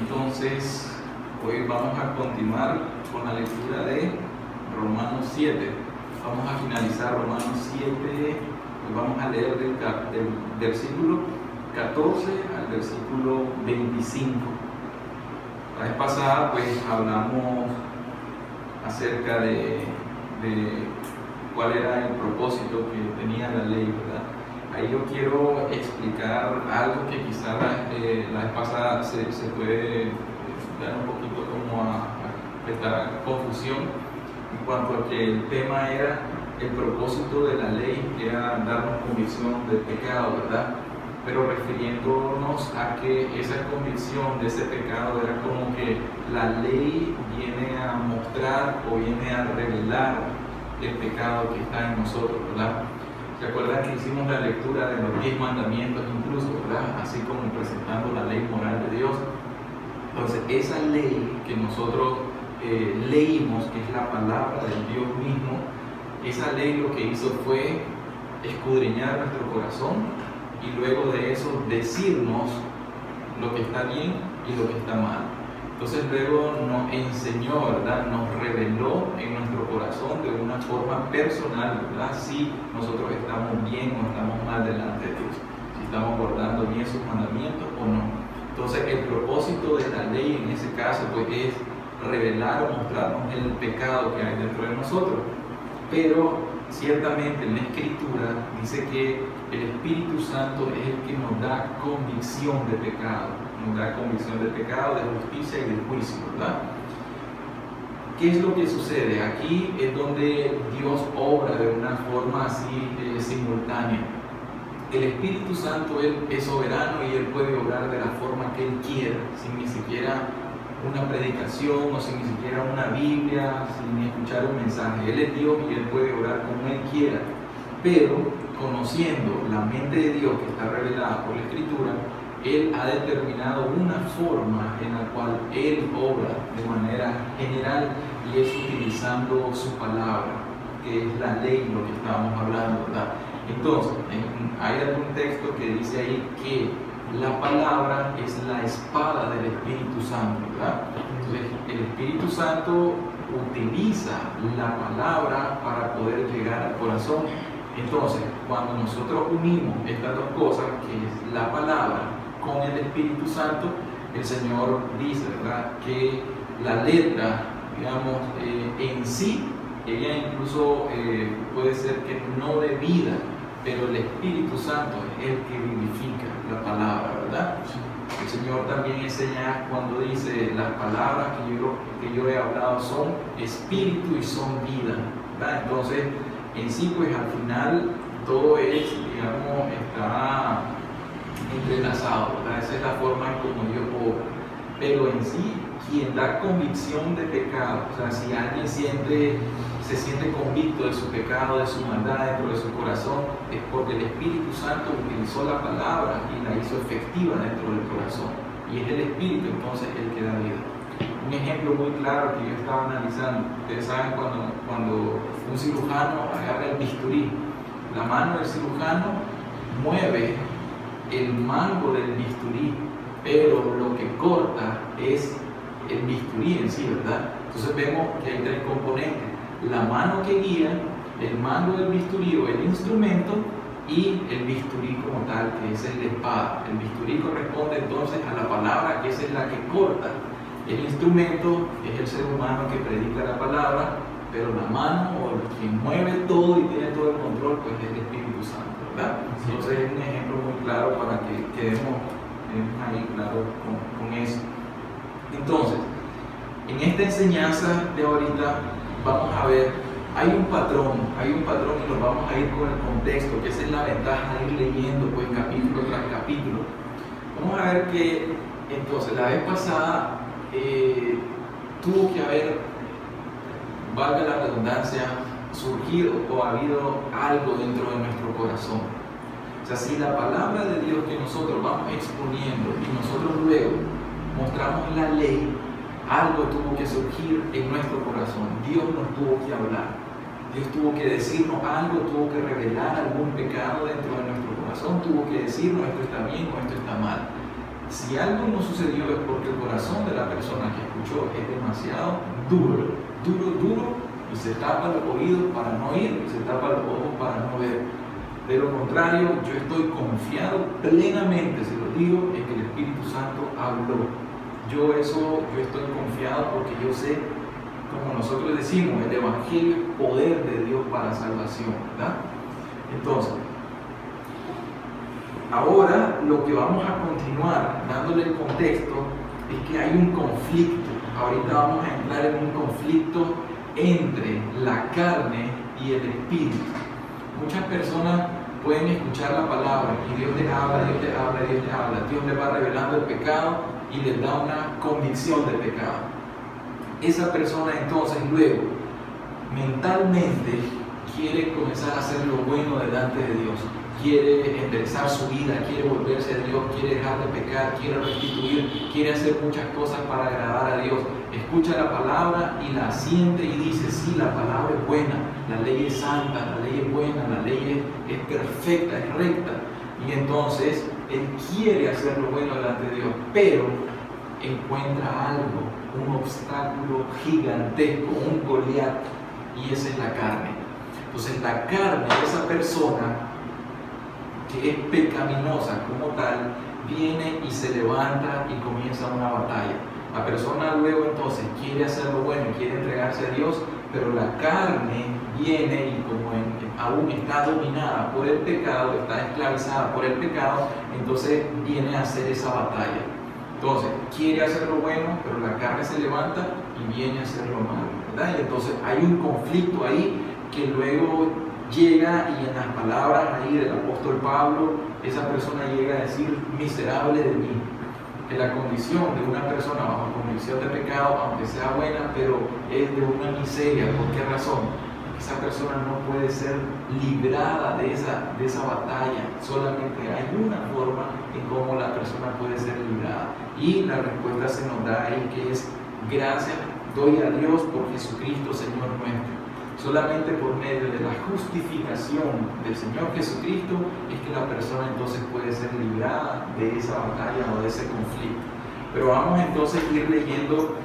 Entonces, hoy vamos a continuar con la lectura de Romanos 7. Vamos a finalizar Romanos 7, y vamos a leer del versículo 14 al versículo 25. La vez pasada pues hablamos acerca de cuál era el propósito que tenía la ley, ¿verdad? Ahí yo quiero explicar algo que quizás la vez pasada se puede dar un poquito como a prestar confusión en cuanto a que el tema era el propósito de la ley, era darnos convicción del pecado, ¿verdad? Pero refiriéndonos a que esa convicción de ese pecado era como que la ley viene a mostrar o viene a revelar el pecado que está en nosotros, ¿verdad? ¿Se acuerdan que hicimos la lectura de los 10 mandamientos incluso, ¿verdad? Así como presentando la ley moral de Dios. Entonces, esa ley que nosotros leímos, que es la palabra del Dios mismo, esa ley lo que hizo fue escudriñar nuestro corazón y luego de eso decirnos lo que está bien y lo que está mal. Entonces luego nos enseñó, ¿verdad? Nos reveló en nuestro corazón de una forma personal, ¿verdad? Si nosotros estamos bien o estamos mal delante de Dios, si estamos guardando bien sus mandamientos o no. Entonces el propósito de la ley en ese caso pues es revelar o mostrarnos el pecado que hay dentro de nosotros. Pero ciertamente en la Escritura dice que el Espíritu Santo es el que nos da convicción de pecado, nos da convicción de pecado, de justicia y de juicio, ¿verdad? ¿Qué es lo que sucede? Aquí es donde Dios obra de una forma así simultánea. El Espíritu Santo Él es soberano y Él puede obrar de la forma que Él quiera, sin ni siquiera una predicación o sin ni siquiera una Biblia, sin escuchar un mensaje. Él es Dios y Él puede orar como Él quiera, pero conociendo la mente de Dios que está revelada por la Escritura, Él ha determinado una forma en la cual Él obra de manera general y es utilizando su palabra, que es la ley, lo que estábamos hablando, ¿verdad? Entonces, hay algún texto que dice ahí que la palabra es la espada del Espíritu Santo, ¿verdad? Entonces, el Espíritu Santo utiliza la palabra para poder llegar al corazón. Entonces, cuando nosotros unimos estas dos cosas, que es la palabra con el Espíritu Santo, el Señor dice, ¿verdad?, que la letra, digamos, en sí, ella incluso puede ser que no de vida, pero el Espíritu Santo es el que vivifica la palabra, ¿verdad? El Señor también enseña cuando dice las palabras que yo he hablado son espíritu y son vida, ¿verdad? Entonces, en sí, pues al final todo es, digamos, está entrelazado, ¿verdad? Esa es la forma en como Dios obra. Pero en sí, quien da convicción de pecado, o sea, si alguien se siente convicto de su pecado, de su maldad dentro de su corazón, es porque el Espíritu Santo utilizó la palabra y la hizo efectiva dentro del corazón. Y es el Espíritu entonces el que da vida. Un ejemplo muy claro que yo estaba analizando, ustedes saben cuando un cirujano agarra el bisturí, la mano del cirujano mueve el mango del bisturí, pero lo que corta es el bisturí en sí, ¿verdad? Entonces vemos que hay tres componentes: la mano que guía, el mango del bisturí o el instrumento y el bisturí como tal, que es la espada. El bisturí corresponde entonces a la palabra, que esa es la que corta. El instrumento es el ser humano que predica la palabra, pero la mano o quien mueve todo y tiene todo el control, pues es el Espíritu Santo, ¿verdad? Entonces es un ejemplo muy claro para que quedemos ahí claros con eso. Entonces, en esta enseñanza de ahorita vamos a ver, hay un patrón y nos vamos a ir con el contexto, que esa es la ventaja de ir leyendo pues capítulo tras capítulo. Vamos a ver que entonces la vez pasada tuvo que haber, valga la redundancia, surgido o habido algo dentro de nuestro corazón. O sea, si la palabra de Dios que nosotros vamos exponiendo y nosotros luego mostramos la ley, algo tuvo que surgir en nuestro corazón. Dios nos tuvo que hablar, Dios tuvo que decirnos algo, tuvo que revelar algún pecado dentro de nuestro corazón, tuvo que decirnos esto está bien o esto está mal. Si algo no sucedió es porque el corazón de la persona que escuchó es demasiado duro, y se tapa los oídos para no oír, se tapa los ojos para no ver. De lo contrario, yo estoy confiado plenamente, se lo digo, en que el Espíritu Santo habló. Yo estoy confiado porque yo sé, como nosotros decimos, el Evangelio es poder de Dios para salvación, ¿verdad? Entonces, ahora lo que vamos a continuar dándole el contexto es que hay un conflicto. Ahorita vamos a entrar en un conflicto entre la carne y el espíritu. Muchas personas pueden escuchar la palabra y Dios les habla, Dios les va revelando el pecado y les da una convicción del pecado. Esa persona entonces luego mentalmente quiere comenzar a hacer lo bueno delante de Dios, quiere enderezar su vida, quiere volverse a Dios, quiere dejar de pecar, quiere restituir, quiere hacer muchas cosas para agradar a Dios. Escucha la palabra y la siente y dice, sí, la palabra es buena, la ley es santa, la ley es buena, la ley es perfecta, es recta. Y entonces él quiere hacer lo bueno delante de Dios, pero encuentra algo, un obstáculo gigantesco, un Goliat, y esa es la carne. Entonces la carne de esa persona que es pecaminosa como tal, viene y se levanta y comienza una batalla. La persona luego entonces quiere hacer lo bueno, quiere entregarse a Dios, pero la carne viene y como aún está dominada por el pecado, está esclavizada por el pecado, entonces viene a hacer esa batalla. Entonces quiere hacer lo bueno, pero la carne se levanta y viene a hacer lo malo, ¿verdad? Y entonces hay un conflicto ahí que luego llega, y en las palabras ahí del apóstol Pablo, esa persona llega a decir, miserable de mí. En la condición de una persona bajo convicción de pecado, aunque sea buena, pero es de una miseria. ¿Por qué razón? Esa persona no puede ser librada de esa batalla. Solamente hay una forma en cómo la persona puede ser librada. Y la respuesta se nos da ahí, que es gracias doy a Dios por Jesucristo, Señor nuestro. Solamente por medio de la justificación del Señor Jesucristo es que la persona entonces puede ser librada de esa batalla o de ese conflicto. Pero vamos entonces a ir leyendo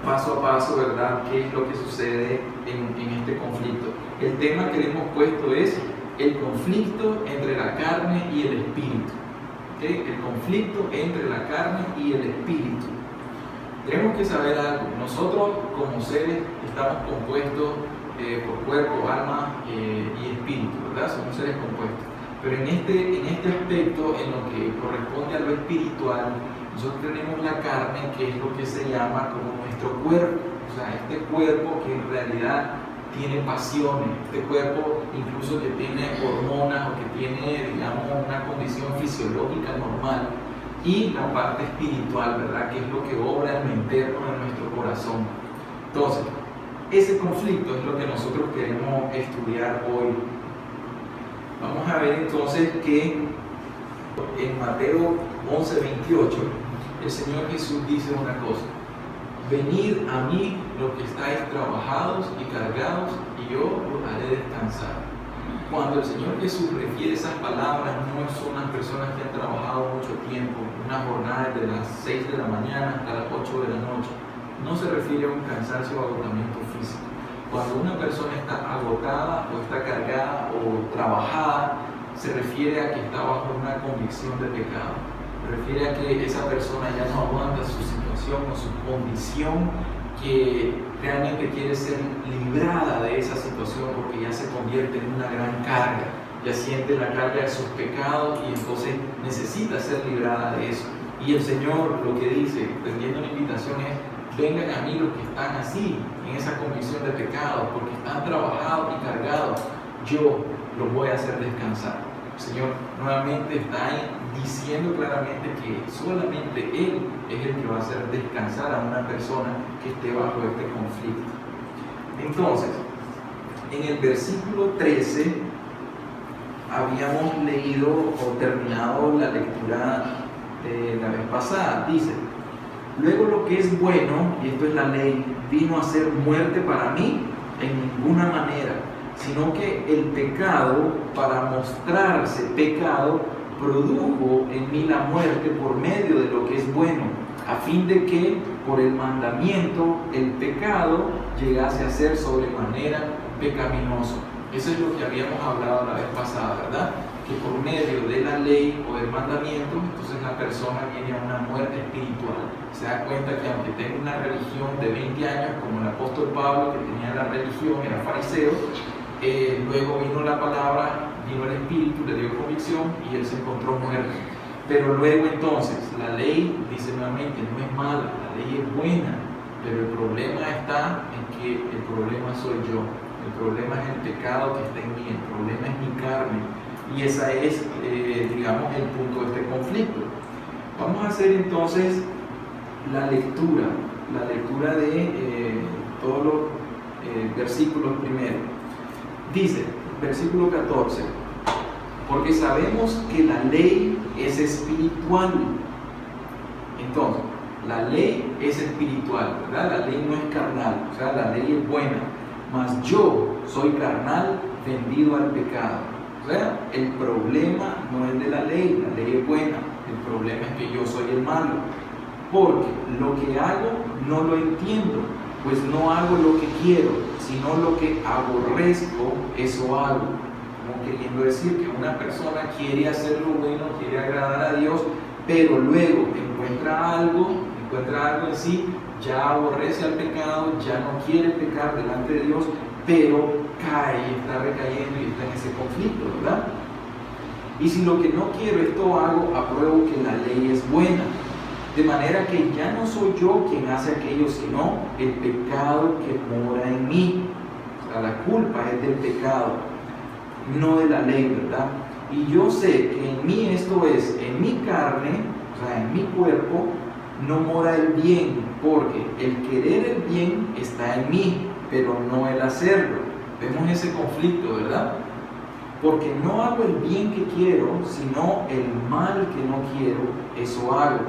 paso a paso, ¿verdad?, qué es lo que sucede en este conflicto. El tema que le hemos puesto es el conflicto entre la carne y el espíritu. ¿Okay? El conflicto entre la carne y el espíritu. Tenemos que saber algo. Nosotros como seres estamos compuestos por cuerpo, alma y espíritu, ¿verdad? Somos seres compuestos. Pero en este aspecto, en lo que corresponde a lo espiritual, nosotros tenemos la carne, que es lo que se llama como nuestro cuerpo. O sea, este cuerpo que en realidad tiene pasiones, este cuerpo incluso que tiene hormonas o que tiene, digamos, una condición fisiológica normal. Y la parte espiritual, ¿verdad?, que es lo que obra en lo interno de nuestro corazón. Entonces, ese conflicto es lo que nosotros queremos estudiar hoy. Vamos a ver entonces que en Mateo 11:28 el Señor Jesús dice una cosa: venid a mí los que estáis trabajados y cargados, y yo los haré descansar. Cuando el Señor Jesús refiere esas palabras, no son las personas que han trabajado mucho tiempo, una jornada de las 6 de la mañana hasta las 8 de la noche. No se refiere a un cansancio o agotamiento físico. Cuando una persona está agotada o está cargada o trabajada, se refiere a que está bajo una convicción de pecado. Se refiere a que esa persona ya no aguanta su situación o su condición, que realmente quiere ser librada de esa situación porque ya se convierte en una gran carga. Ya siente la carga de sus pecados y entonces necesita ser librada de eso. Y el Señor lo que dice, extendiendo la invitación, es: vengan a mí los que están así, en esa convicción de pecado, porque están trabajados y cargados, yo los voy a hacer descansar. El Señor nuevamente está diciendo claramente que solamente Él es el que va a hacer descansar a una persona que esté bajo este conflicto. Entonces, en el versículo 13, habíamos leído o terminado la lectura de la vez pasada. Dice: luego lo que es bueno, y esto es la ley, vino a ser muerte para mí en ninguna manera, sino que el pecado, para mostrarse pecado, produjo en mí la muerte por medio de lo que es bueno, a fin de que por el mandamiento el pecado llegase a ser sobremanera pecaminoso. Eso es lo que habíamos hablado la vez pasada, ¿verdad? Que por medio de la ley o del mandamiento, entonces la persona viene a una muerte espiritual. Se da cuenta que aunque tenga una religión de 20 años, como el apóstol Pablo, que tenía la religión, era fariseo, luego vino la palabra, vino el Espíritu, le dio convicción y él se encontró muerto. Pero luego entonces, la ley, dice nuevamente, no es mala, la ley es buena, pero el problema está en que el problema soy yo, el problema es el pecado que está en mí, el problema es mi carne, y ese es, digamos, el punto de este conflicto. Vamos a hacer entonces la lectura de todos los versículos primero. Dice, versículo 14, porque sabemos que la ley es espiritual. Entonces, la ley es espiritual, ¿verdad? La ley no es carnal, o sea, la ley es buena, mas yo soy carnal, vendido al pecado. O sea, el problema no es de la ley es buena, el problema es que yo soy el malo, porque lo que hago no lo entiendo, pues no hago lo que quiero, sino lo que aborrezco, eso hago. Como queriendo decir que una persona quiere hacer lo bueno, quiere agradar a Dios, pero luego encuentra algo en sí, ya aborrece al pecado, ya no quiere pecar delante de Dios, pero cae, está recayendo y está en ese conflicto, ¿verdad? Y si lo que no quiero, esto hago, apruebo que la ley es buena. De manera que ya no soy yo quien hace aquello, sino el pecado que mora en mí. O sea, la culpa es del pecado, no de la ley, ¿verdad? Y yo sé que en mí, esto es, en mi carne, o sea, en mi cuerpo, no mora el bien, porque el querer el bien está en mí, pero no el hacerlo. Vemos ese conflicto, ¿verdad? Porque no hago el bien que quiero, sino el mal que no quiero, eso hago.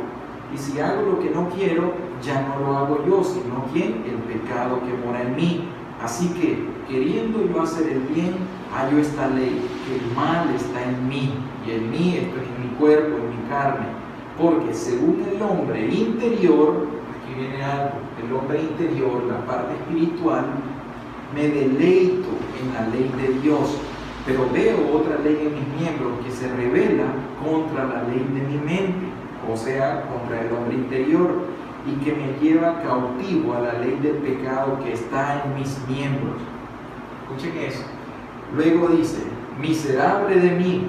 Y si hago lo que no quiero, ya no lo hago yo, sino ¿quién? El pecado que mora en mí. Así que, queriendo yo hacer el bien, hallo esta ley, que el mal está en mí, y en mí, esto es en mi cuerpo, en mi carne. Porque según el hombre interior, aquí viene algo, el hombre interior, la parte espiritual, me deleito en la ley de Dios, pero veo otra ley en mis miembros que se revela contra la ley de mi mente, o sea, contra el hombre interior, y que me lleva cautivo a la ley del pecado que está en mis miembros. Escuchen eso. Luego dice, miserable de mí,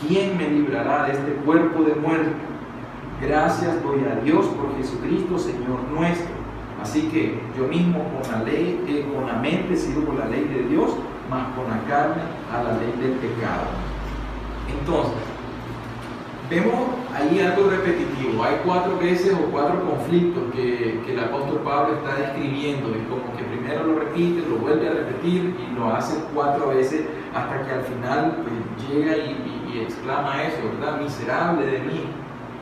¿quién me librará de este cuerpo de muerte? Gracias doy a Dios por Jesucristo, Señor nuestro. Así que yo mismo con la ley, con la mente sigo por la ley de Dios, mas con la carne a la ley del pecado. Entonces, vemos ahí algo repetitivo. Hay 4 veces o 4 conflictos que el apóstol Pablo está describiendo, y como que primero lo repite, lo vuelve a repetir y lo hace 4 veces hasta que al final pues, llega y exclama eso, ¿verdad? Miserable de mí,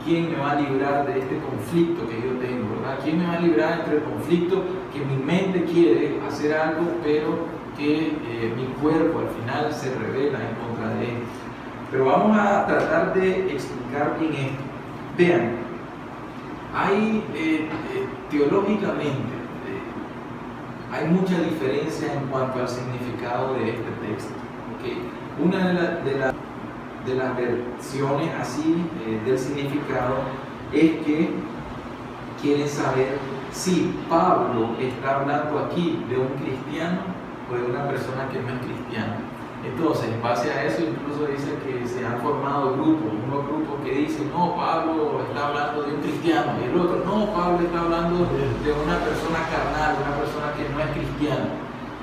¿quién me va a librar de este conflicto que yo tengo, ¿verdad? ¿Quién me va a librar entre el conflicto que mi mente quiere hacer algo, pero que mi cuerpo al final se revela en contra de él? Pero vamos a tratar de explicar bien esto. Vean, hay teológicamente hay mucha diferencia en cuanto al significado de este texto. ¿Okay? Una de las versiones así del significado es que quieren saber si Pablo está hablando aquí de un cristiano o de una persona que no es cristiana. Entonces, en base a eso, incluso dice que se han formado grupos, unos grupos que dicen, no, Pablo está hablando de un cristiano, y el otro, no, Pablo está hablando de una persona carnal, una persona que no es cristiana.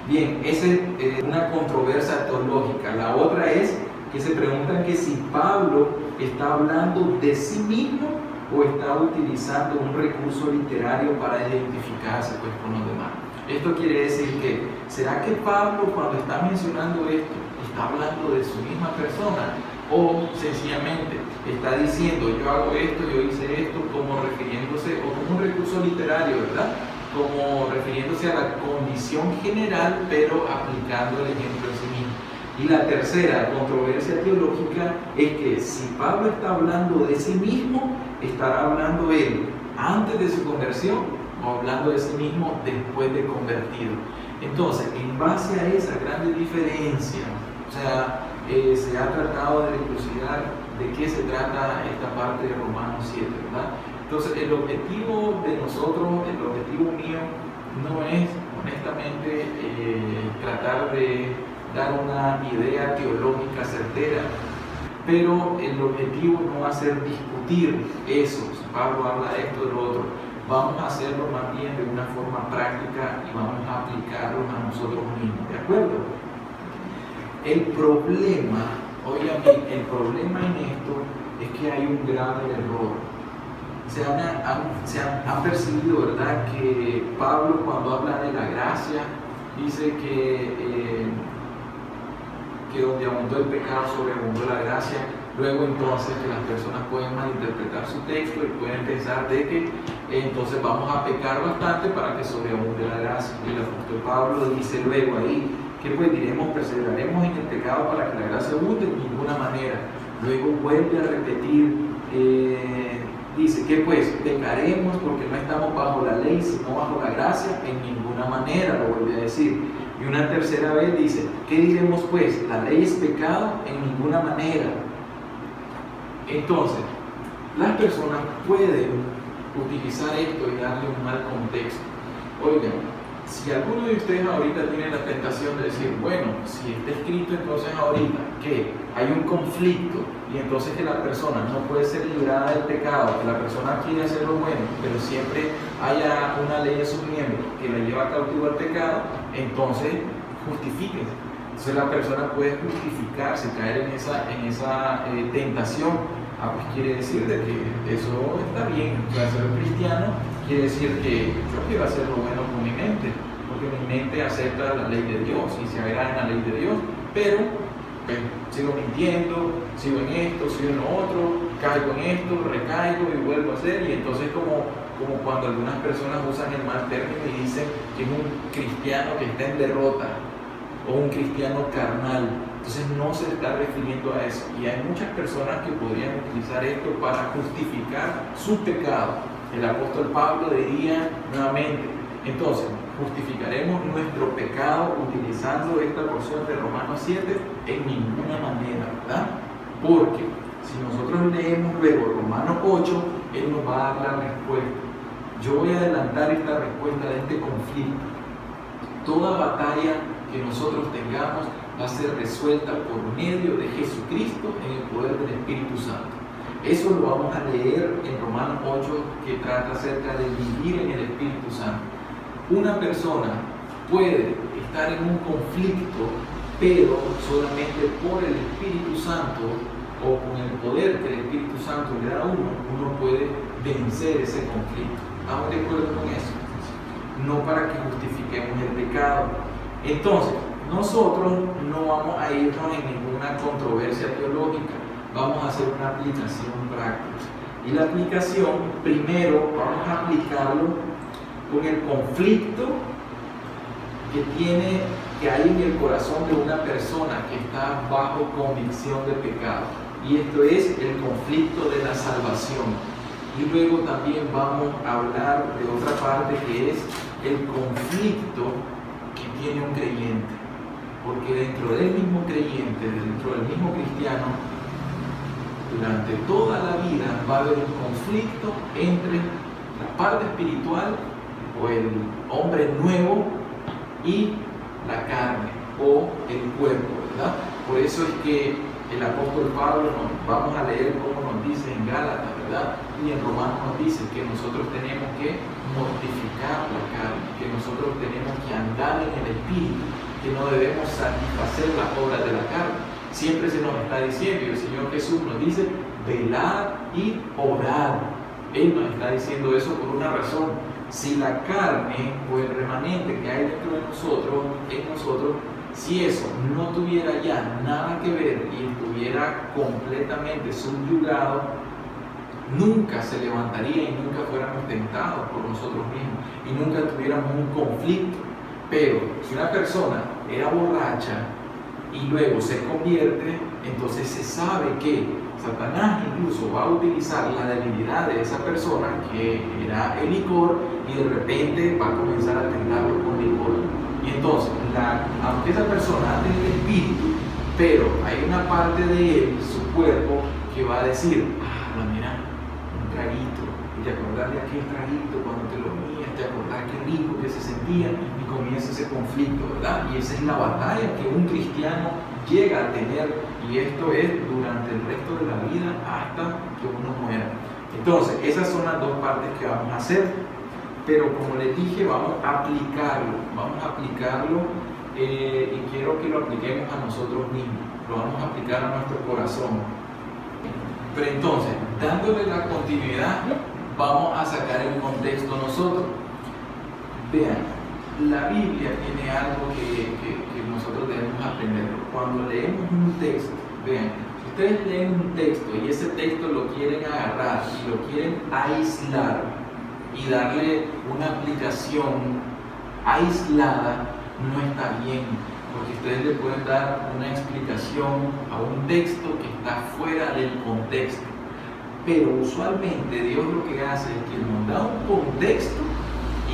Bien, esa es una controversia teológica. La otra es que se preguntan que si Pablo está hablando de sí mismo o está utilizando un recurso literario para identificarse pues, con los demás. Esto quiere decir que, ¿será que Pablo cuando está mencionando esto, está hablando de su misma persona? O sencillamente está diciendo, yo hago esto, yo hice esto, como refiriéndose, o como un recurso literario, ¿verdad? Como refiriéndose a la condición general, pero aplicando el ejemplo en sí mismo. Y la tercera controversia teológica es que si Pablo está hablando de sí mismo, estará hablando él antes de su conversión o hablando de sí mismo después de convertido. Entonces, en base a esa gran diferencia, o sea, se ha tratado de dilucidar de qué se trata esta parte de Romanos 7, ¿verdad? Entonces, el objetivo de nosotros, el objetivo mío, no es honestamente tratar de dar una idea teológica certera, pero el objetivo no va a ser discutir eso. Si Pablo habla de esto, de lo otro, vamos a hacerlo más bien de una forma práctica y vamos a aplicarlo a nosotros mismos, ¿de acuerdo? El problema, oigan, el problema en esto es que hay un grave error. Se han percibido, ¿verdad?, que Pablo, cuando habla de la gracia, dice que donde abundó el pecado, sobreabundó la gracia. Luego entonces que las personas pueden malinterpretar su texto y pueden pensar de que entonces vamos a pecar bastante para que sobreabunde la gracia. Y el apóstol Pablo dice luego ahí que pues diremos, perseveraremos en el pecado para que la gracia abunde, de ninguna manera. Luego vuelve a repetir, dice que pues pecaremos porque no estamos bajo la ley sino bajo la gracia, en ninguna manera, lo vuelve a decir. Y una tercera vez dice, ¿qué diremos pues? ¿La ley es pecado? En ninguna manera. Entonces, las personas pueden utilizar esto y darle un mal contexto. Oigan, si alguno de ustedes ahorita tiene la tentación de decir, bueno, si está escrito entonces ahorita que hay un conflicto y entonces que la persona no puede ser librada del pecado, que la persona quiere hacer lo bueno, pero siempre haya una ley en sus miembros que la lleva cautivo al pecado, entonces justifíquese. Entonces la persona puede justificarse, caer en esa tentación. Pues quiere decir de que eso está bien. Para ser un cristiano quiere decir que yo quiero hacer lo bueno con mi mente, porque mi mente acepta la ley de Dios y se agrada en la ley de Dios, pero sigo mintiendo, sigo en esto, sigo en lo otro, caigo en esto, recaigo y vuelvo a hacer. Y entonces como cuando algunas personas usan el mal término y dicen que es un cristiano que está en derrota o un cristiano carnal. Entonces no se está refiriendo a eso. Y hay muchas personas que podrían utilizar esto para justificar su pecado. El apóstol Pablo diría nuevamente, entonces, ¿justificaremos nuestro pecado utilizando esta porción de Romanos 7? En ninguna manera, ¿verdad? Porque si nosotros leemos luego Romanos 8, él nos va a dar la respuesta. Yo voy a adelantar esta respuesta de este conflicto. Toda batalla que nosotros tengamos va a ser resuelta por medio de Jesucristo en el poder del Espíritu Santo. Eso lo vamos a leer en Romanos 8, que trata acerca de vivir en el Espíritu Santo. Una persona puede estar en un conflicto, pero solamente por el Espíritu Santo o con el poder que el Espíritu Santo le da a uno puede vencer ese conflicto. ¿Estamos de acuerdo con eso? No para que justifiquemos el pecado. Entonces, nosotros no vamos a irnos en ninguna controversia teológica, vamos a hacer una aplicación práctica. Y la aplicación, primero vamos a aplicarlo con el conflicto que hay en el corazón de una persona que está bajo convicción de pecado. Y esto es el conflicto de la salvación. Y luego también vamos a hablar de otra parte que es el conflicto que tiene un creyente. Porque dentro del mismo creyente, dentro del mismo cristiano, durante toda la vida va a haber un conflicto entre la parte espiritual o el hombre nuevo y la carne o el cuerpo, ¿verdad? Por eso es que el apóstol Pablo, vamos a leer cómo nos dice en Gálatas, ¿verdad? Y en Romanos nos dice que nosotros tenemos que mortificar la carne, que nosotros tenemos que andar en el espíritu, que no debemos satisfacer las obras de la carne. Siempre se nos está diciendo, y el Señor Jesús nos dice, velad y orad. Él nos está diciendo eso por una razón. Si la carne o el remanente que hay dentro de nosotros, en nosotros, si eso no tuviera ya nada que ver y estuviera completamente subyugado, nunca se levantaría y nunca fuéramos tentados por nosotros mismos y nunca tuviéramos un conflicto. Pero si una persona era borracha y luego se convierte, entonces se sabe que Satanás incluso va a utilizar la debilidad de esa persona, que era el licor, y de repente va a comenzar a tentarlo con licor. Y entonces, aunque esa persona ande en el espíritu, pero hay una parte de él, su cuerpo, que va a decir, mira, un traguito, y te acordás de aquel traguito cuando te lo mías, te acordás qué rico que se sentía, y comienza ese conflicto, ¿verdad? Y esa es la batalla que un cristiano llega a tener, y esto es durante el resto de la vida hasta que uno muera. Entonces, esas son las dos partes que vamos a hacer, pero como les dije, vamos a aplicarlo, y quiero que lo apliquemos a nosotros mismos, lo vamos a aplicar a nuestro corazón. Pero entonces, dándole la continuidad, vamos a sacar el contexto nosotros. Vean, la Biblia tiene algo que nosotros debemos aprender. Cuando leemos un texto, vean, si ustedes leen un texto y ese texto lo quieren agarrar y lo quieren aislar y darle una aplicación aislada, no está bien, porque ustedes le pueden dar una explicación a un texto que está fuera del contexto. Pero usualmente Dios lo que hace es que nos da un contexto,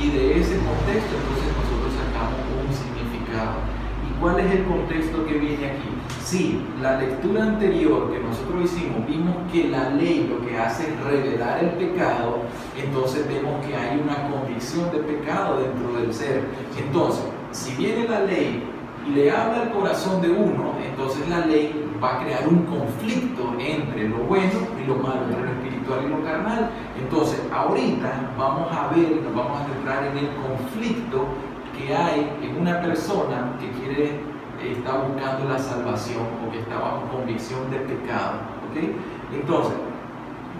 y de ese contexto entonces nosotros sacamos un significado. ¿Y cuál es el contexto que viene aquí? Sí, la lectura anterior que nosotros hicimos, vimos que la ley lo que hace es revelar el pecado, entonces vemos que hay una convicción de pecado dentro del ser. Entonces, si viene la ley y le habla al corazón de uno, entonces la ley va a crear un conflicto entre lo bueno y lo malo, entre lo espiritual y lo carnal. Entonces, ahorita vamos a ver, nos vamos a centrar en el conflicto que hay en una persona que está buscando la salvación o que está bajo convicción de pecado. ¿Okay? Entonces,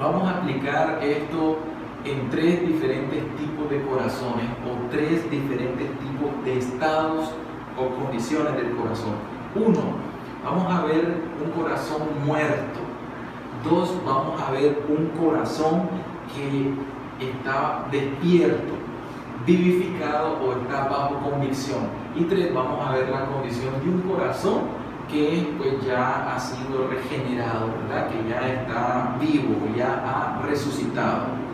vamos a aplicar esto en 3 diferentes tipos de corazones, o 3 diferentes tipos de estados o condiciones del corazón. 1, vamos a ver un corazón muerto. 2, vamos a ver un corazón que está despierto, vivificado o está bajo convicción. Y 3, vamos a ver la condición de un corazón que pues ya ha sido regenerado, ¿verdad? Que ya está vivo, ya ha resucitado.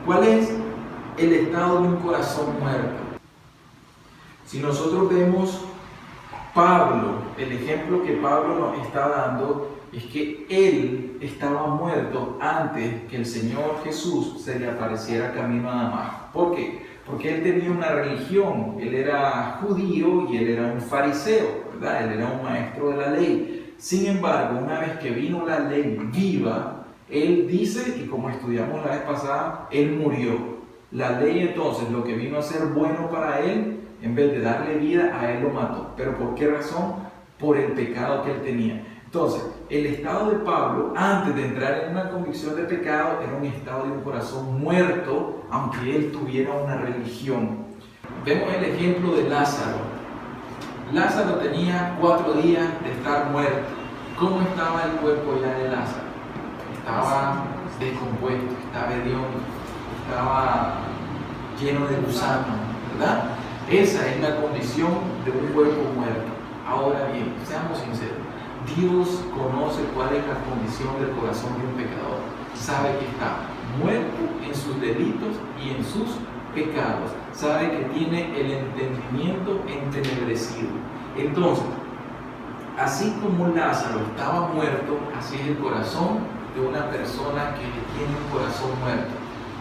¿Cuál es el estado de un corazón muerto? Si nosotros vemos Pablo, el ejemplo que Pablo nos está dando es que él estaba muerto antes que el Señor Jesús se le apareciera camino a Damasco. ¿Por qué? Porque él tenía una religión, él era judío y él era un fariseo, ¿verdad? Él era un maestro de la ley. Sin embargo, una vez que vino la ley viva, él dice, y como estudiamos la vez pasada, él murió. La ley entonces, lo que vino a ser bueno para él, en vez de darle vida, a él lo mató. ¿Pero por qué razón? Por el pecado que él tenía. Entonces, el estado de Pablo, antes de entrar en una convicción de pecado, era un estado de un corazón muerto, aunque él tuviera una religión. Vemos el ejemplo de Lázaro. Lázaro tenía 4 días de estar muerto. ¿Cómo estaba el cuerpo ya de Lázaro? Estaba descompuesto, estaba hediondo, estaba lleno de gusanos, ¿verdad? Esa es la condición de un cuerpo muerto. Ahora bien, seamos sinceros, Dios conoce cuál es la condición del corazón de un pecador. Sabe que está muerto en sus delitos y en sus pecados. Sabe que tiene el entendimiento entenebrecido. Entonces, así como Lázaro estaba muerto, así es el corazón de una persona que tiene un corazón muerto.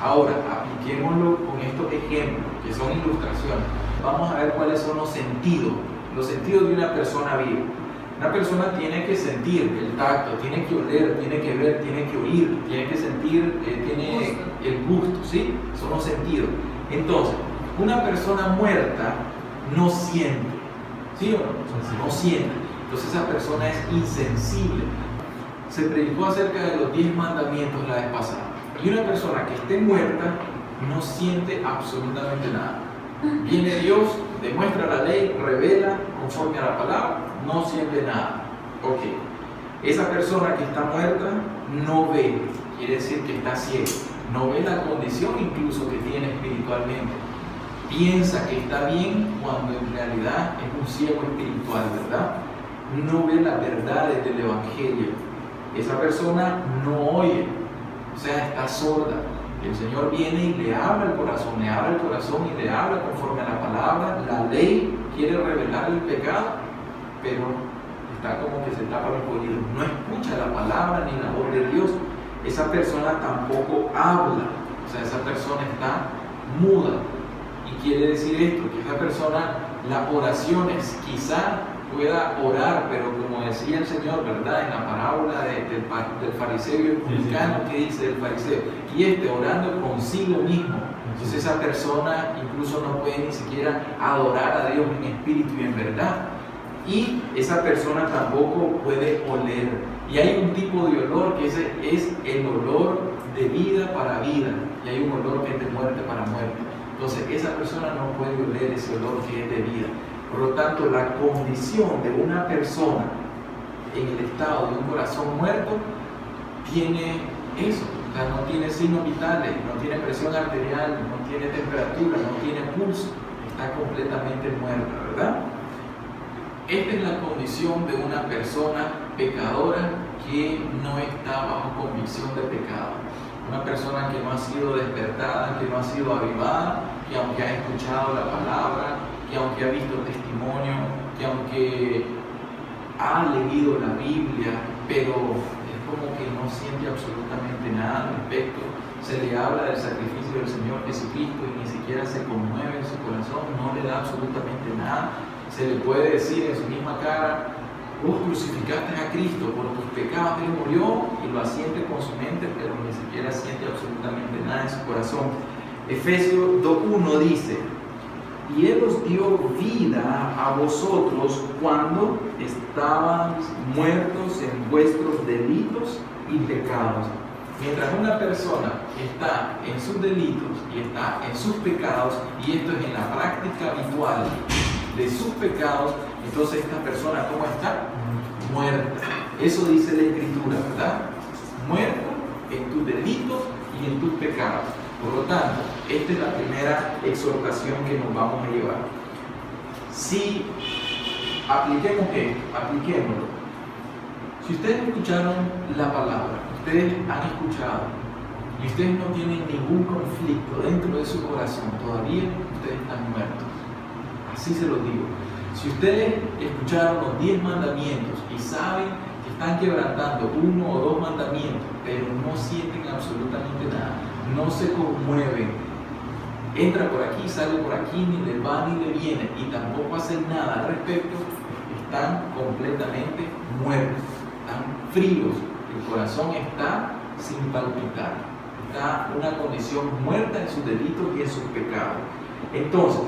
Ahora, apliquémoslo con estos ejemplos, que son ilustraciones. Vamos a ver cuáles son los sentidos de una persona viva. Una persona tiene que sentir el tacto, tiene que oler, tiene que ver, tiene que oír, tiene que sentir, tiene el gusto, ¿sí? Son los sentidos. Entonces, una persona muerta no siente, ¿sí o no? No siente. Entonces esa persona es insensible. Se predicó acerca de los 10 mandamientos la vez pasada. Y una persona que esté muerta no siente absolutamente nada. Viene Dios, demuestra la ley, revela conforme a la palabra, no siente nada. Ok. Esa persona que está muerta no ve, quiere decir que está ciego. No ve la condición incluso que tiene espiritualmente. Piensa que está bien cuando en realidad es un ciego espiritual, ¿verdad? no ve las verdades del Evangelio. Esa persona no oye, o sea, está sorda. El Señor viene y le habla el corazón y le habla conforme a la palabra. La ley quiere revelar el pecado, pero está como que se tapa los oídos, no escucha la palabra ni la voz de Dios. Esa persona tampoco habla, o sea, esa persona está muda. Y quiere decir esto, que esa persona, las oraciones, quizá pueda orar, pero como decía el Señor, ¿verdad? En la parábola del fariseo y el publicano, ¿qué dice el fariseo? Y orando consigo mismo. Entonces esa persona incluso no puede ni siquiera adorar a Dios en espíritu y en verdad. Y esa persona tampoco puede oler. Y hay un tipo de olor que ese es el olor de vida para vida. Y hay un olor que es de muerte para muerte. Entonces esa persona no puede oler ese olor que es de vida. Por lo tanto, la condición de una persona en el estado de un corazón muerto tiene eso. O sea, no tiene signos vitales, no tiene presión arterial, no tiene temperatura, no tiene pulso. Está completamente muerta, ¿verdad? Esta es la condición de una persona pecadora que no está bajo convicción de pecado. Una persona que no ha sido despertada, que no ha sido avivada, que aunque ha escuchado la palabra, que aunque ha visto testimonio, que aunque ha leído la Biblia, pero es como que no siente absolutamente nada al respecto. Se le habla del sacrificio del Señor Jesucristo y ni siquiera se conmueve en su corazón, no le da absolutamente nada. Se le puede decir en su misma cara: vos crucificaste a Cristo por tus pecados, Él murió, y lo asiente con su mente, pero ni siquiera siente absolutamente nada en su corazón. Efesios 2:1 dice: y Él os dio vida a vosotros cuando estabais muertos en vuestros delitos y pecados. Mientras una persona está en sus delitos y está en sus pecados, y esto es en la práctica habitual de sus pecados, entonces esta persona, ¿cómo está? Muerta. Eso dice la Escritura, ¿verdad? Muerta en tus delitos y en tus pecados. Por lo tanto, esta es la primera exhortación que nos vamos a llevar. Si apliquemos esto, apliquémoslo. Si ustedes escucharon la palabra, ustedes han escuchado, y ustedes no tienen ningún conflicto dentro de su corazón, todavía ustedes están muertos. Así se los digo. Si ustedes escucharon los 10 mandamientos y saben que están quebrantando uno o dos mandamientos, pero no sienten absolutamente nada, no se conmueven, entra por aquí, sale por aquí, ni le va ni le viene, y tampoco hacen nada al respecto, están completamente muertos, están fríos, el corazón está sin palpitar, está en una condición muerta en sus delitos y en sus pecados. Entonces,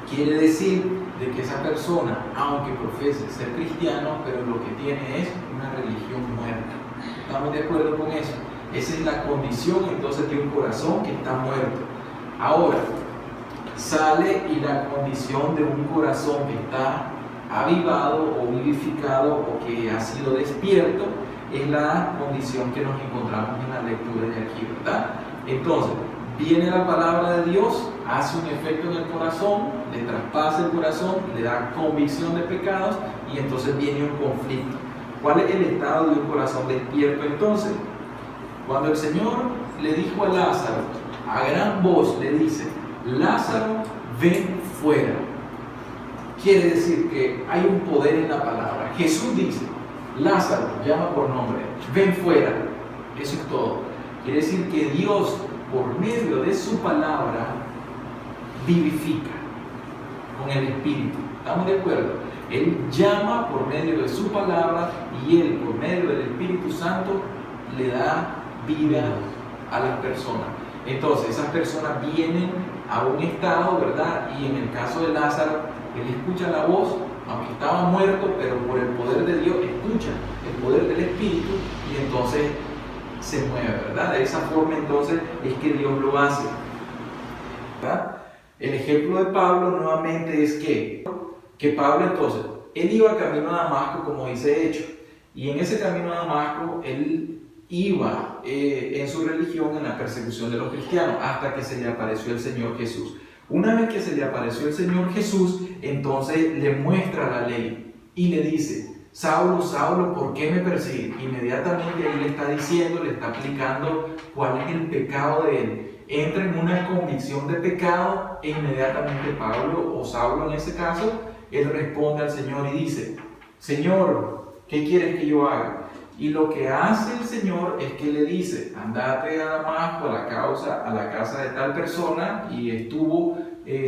quiere decir de que esa persona, aunque profese ser cristiano, pero lo que tiene es una religión muerta. ¿Estamos de acuerdo con eso? Esa es la condición entonces de un corazón que está muerto. Ahora, sale y la condición de un corazón que está avivado o vivificado o que ha sido despierto, es la condición que nos encontramos en la lectura de aquí, ¿verdad? Entonces, viene la palabra de Dios, hace un efecto en el corazón, le traspasa el corazón, le da convicción de pecados, y entonces viene un conflicto. ¿Cuál es el estado de un corazón despierto entonces? Cuando el Señor le dijo a Lázaro, a gran voz le dice: Lázaro, ven fuera. Quiere decir que hay un poder en la palabra. Jesús dice: Lázaro, llama por nombre, ven fuera. Eso es todo. Quiere decir que Dios, por medio de su palabra, vivifica con el Espíritu. ¿Estamos de acuerdo? Él llama por medio de su palabra, y Él, por medio del Espíritu Santo, le da vida a las personas. Entonces, esas personas vienen a un estado, ¿verdad? Y en el caso de Lázaro, él escucha la voz, aunque estaba muerto, pero por el poder de Dios escucha el poder del Espíritu, y entonces se mueve, ¿verdad? De esa forma entonces es que Dios lo hace, ¿verdad? El ejemplo de Pablo nuevamente es que Pablo entonces, él iba camino a Damasco, como dice Hechos, y en ese camino a Damasco él iba en su religión en la persecución de los cristianos, hasta que se le apareció el Señor Jesús. Una vez que se le apareció el Señor Jesús, entonces le muestra la ley. y le dice: Saulo, Saulo, ¿por qué me persigues? Inmediatamente ahí le está diciendo, le está aplicando cuál es el pecado de él. Entra en una convicción de pecado e inmediatamente Pablo, o Saulo en ese caso, él responde al Señor y dice: Señor, ¿qué quieres que yo haga? Y lo que hace el Señor es que le dice: andate a Damasco, a la casa de tal persona. Y estuvo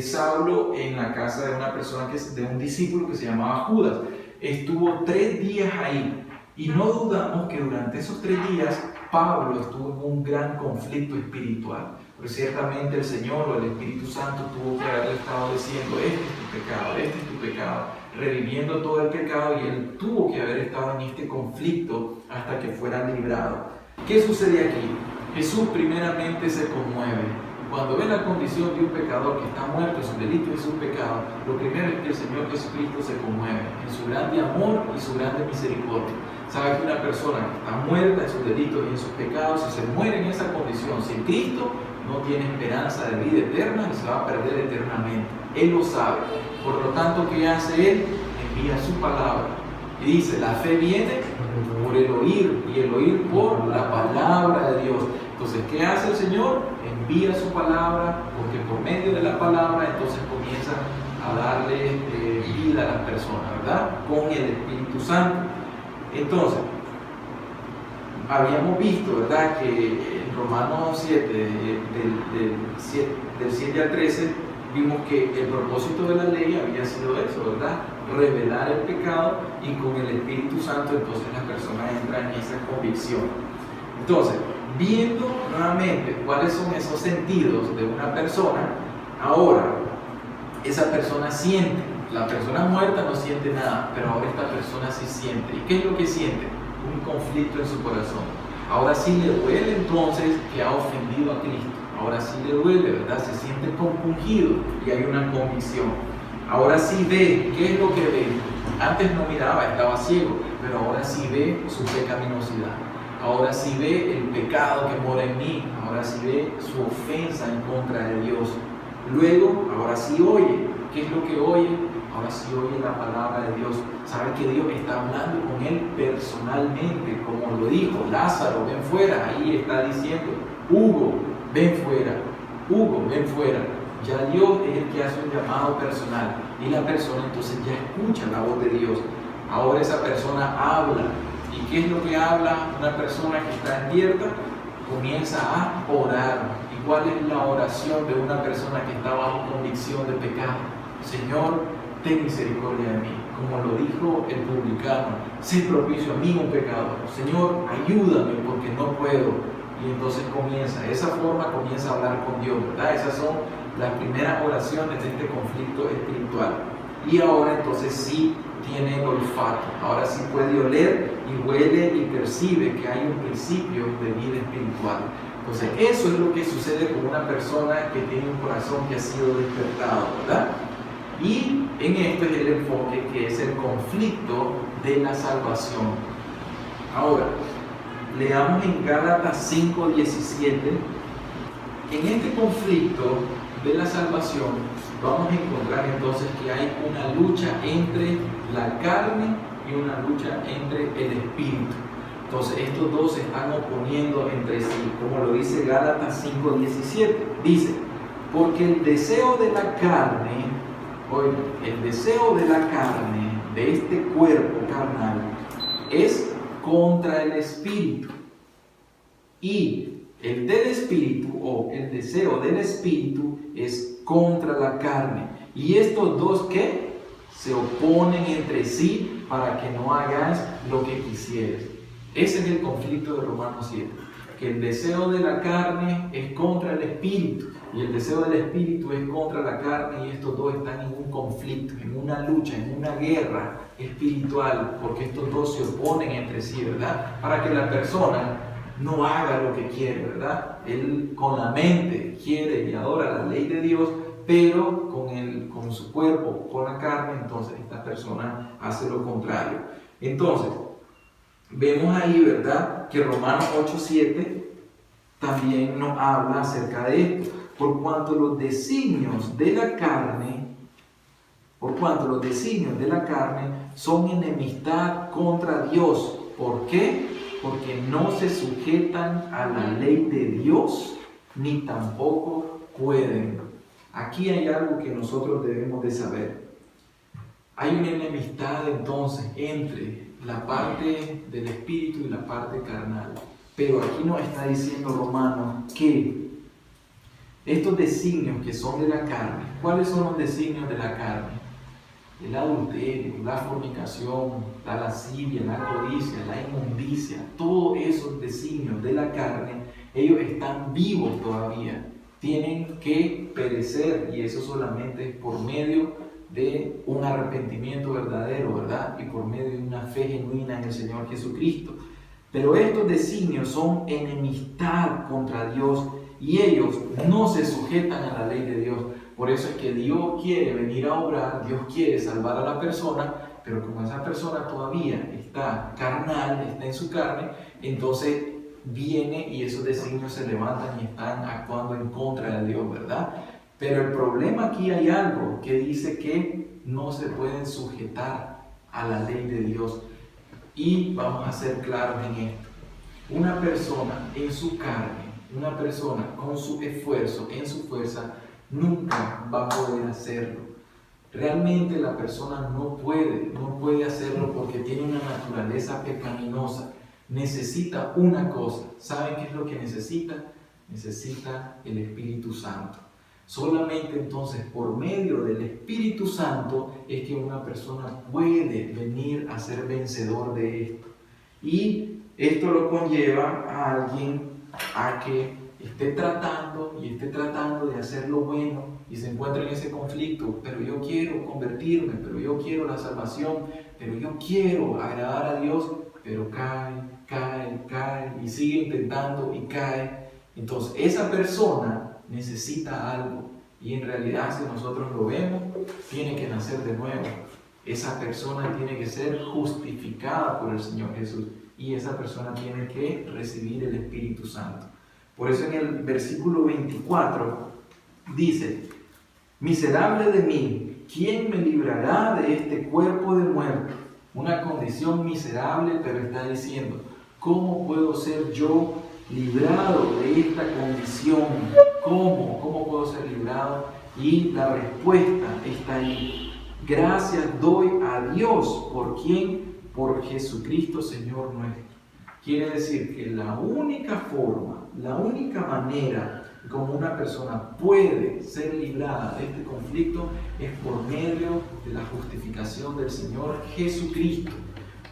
Saulo en la casa de una persona, de un discípulo que se llamaba Judas. Estuvo 3 días ahí. Y no dudamos que durante esos 3 días Pablo estuvo en un gran conflicto espiritual. Pero ciertamente el Señor o el Espíritu Santo tuvo que haberle estado diciendo: este es tu pecado, este es tu pecado, reviviendo todo el pecado, y él tuvo que haber estado en este conflicto hasta que fuera librado. ¿Qué sucede aquí? Jesús primeramente se conmueve. Cuando ve la condición de un pecador que está muerto en sus delitos y sus pecados, lo primero es que el Señor Jesucristo se conmueve en su grande amor y su grande misericordia. Sabe que una persona que está muerta en sus delitos y en sus pecados, si se muere en esa condición sin Cristo, no tiene esperanza de vida eterna y se va a perder eternamente. Él lo sabe. Por lo tanto, ¿qué hace Él? Envía su palabra. Y dice: la fe viene por el oír, y el oír por la palabra de Dios. Entonces, ¿qué hace el Señor? Envía su palabra, porque por medio de la palabra entonces comienza a darle vida a las personas, ¿verdad? Con el Espíritu Santo. Entonces, habíamos visto, ¿verdad?, que en Romanos 7, del 7 al 13, vimos que el propósito de la ley había sido eso, ¿verdad? Revelar el pecado, y con el Espíritu Santo entonces la persona entra en esa convicción. Entonces, viendo nuevamente cuáles son esos sentidos de una persona, ahora esa persona siente. La persona muerta no siente nada, pero ahora esta persona sí siente. ¿Y qué es lo que siente? Un conflicto en su corazón. Ahora sí le duele entonces que ha ofendido a Cristo. Ahora sí le duele, ¿verdad? Se siente compungido y hay una convicción. Ahora sí ve. ¿Qué es lo que ve? Antes no miraba, estaba ciego, pero ahora sí ve su pecaminosidad. Ahora sí ve el pecado que mora en mí. Ahora sí ve su ofensa en contra de Dios. Luego, ahora sí oye. ¿Qué es lo que oye? Ahora sí oye la palabra de Dios. Sabe que Dios está hablando con él personalmente, como lo dijo: Lázaro, ven fuera. Ahí está diciendo: Hugo, ven fuera. Hugo, ven fuera. Ya Dios es el que hace un llamado personal, y la persona entonces ya escucha la voz de Dios. Ahora esa persona habla. ¿Y qué es lo que habla una persona que está despierta? Comienza a orar. ¿Y cuál es la oración de una persona que está bajo convicción de pecado? Señor, ten misericordia de mí. Como lo dijo el publicano: sé propicio a mí, un pecador. Señor, ayúdame porque no puedo. Y entonces de esa forma comienza a hablar con Dios, ¿verdad? Esas son las primeras oraciones de este conflicto espiritual. Y ahora entonces sí tiene el olfato. Ahora sí puede oler y huele y percibe que hay un principio de vida espiritual. Entonces eso es lo que sucede con una persona que tiene un corazón que ha sido despertado, ¿verdad? Y en esto es el enfoque, que es el conflicto de la salvación. Ahora, leamos en Gálatas 5:17. En este conflicto de la salvación vamos a encontrar entonces que hay una lucha entre la carne y una lucha entre el espíritu. Entonces estos dos se están oponiendo entre sí, como lo dice Gálatas 5:17. Dice: porque el deseo de la carne, el deseo de la carne, de este cuerpo carnal, es contra el espíritu, y el del espíritu, o el deseo del espíritu, es contra la carne. Y estos dos, ¿qué? Se oponen entre sí para que no hagáis lo que quisieres. Ese es el conflicto de Romanos 7. Que el deseo de la carne es contra el espíritu, y el deseo del espíritu es contra la carne, y estos dos están en un conflicto, en una lucha, en una guerra espiritual, porque estos dos se oponen entre sí, ¿verdad? Para que la persona no haga lo que quiere, ¿verdad? Él con la mente quiere y adora la ley de Dios, pero con su cuerpo, con la carne, entonces esta persona hace lo contrario. Entonces, vemos ahí, ¿verdad?, que Romanos 8:7 también nos habla acerca de esto. Por cuanto los designios de la carne, Por cuanto los designios de la carne son enemistad contra Dios. ¿Por qué? Porque no se sujetan a la ley de Dios, ni tampoco pueden. Aquí hay algo que nosotros debemos de saber. Hay una enemistad entonces entre la parte del espíritu y la parte carnal. Pero aquí nos está diciendo Romanos que estos designios que son de la carne, ¿cuáles son los designios de la carne? El adulterio, la fornicación, la lascivia, la codicia, la inmundicia, todos esos designios de la carne, ellos están vivos todavía, tienen que perecer, y eso solamente es por medio de un arrepentimiento verdadero, ¿verdad? Y por medio de una fe genuina en el Señor Jesucristo. Pero estos designios son enemistad contra Dios y ellos no se sujetan a la ley de Dios. Por eso es que Dios quiere venir a obrar, Dios quiere salvar a la persona, pero como esa persona todavía está carnal, está en su carne, entonces viene y esos designios se levantan y están actuando en contra de Dios, ¿verdad? Pero el problema aquí hay algo que dice que no se pueden sujetar a la ley de Dios. Y vamos a ser claros en esto. Una persona en su carne, una persona con su esfuerzo, en su fuerza, nunca va a poder hacerlo. Realmente la persona no puede hacerlo porque tiene una naturaleza pecaminosa. Necesita una cosa. ¿Saben qué es lo que necesita? Necesita el Espíritu Santo. Solamente entonces por medio del Espíritu Santo es que una persona puede venir a ser vencedor de esto. Y esto lo conlleva a alguien a que esté tratando de hacer lo bueno y se encuentra en ese conflicto. Pero yo quiero convertirme, pero yo quiero la salvación, pero yo quiero agradar a Dios, pero cae y sigue intentando y cae. Entonces esa persona necesita algo, y en realidad, si nosotros lo vemos, tiene que nacer de nuevo. Esa persona tiene que ser justificada por el Señor Jesús, y esa persona tiene que recibir el Espíritu Santo. Por eso en el versículo 24 dice: miserable de mí, ¿quién me librará de este cuerpo de muerte? Una condición miserable, pero está diciendo, ¿cómo puedo ser yo librado de esta condición? ¿Cómo puedo ser librado? Y la respuesta está ahí. Gracias doy a Dios. ¿Por quién? Por Jesucristo Señor nuestro. Quiere decir que la única forma, la única manera como una persona puede ser librada de este conflicto es por medio de la justificación del Señor Jesucristo.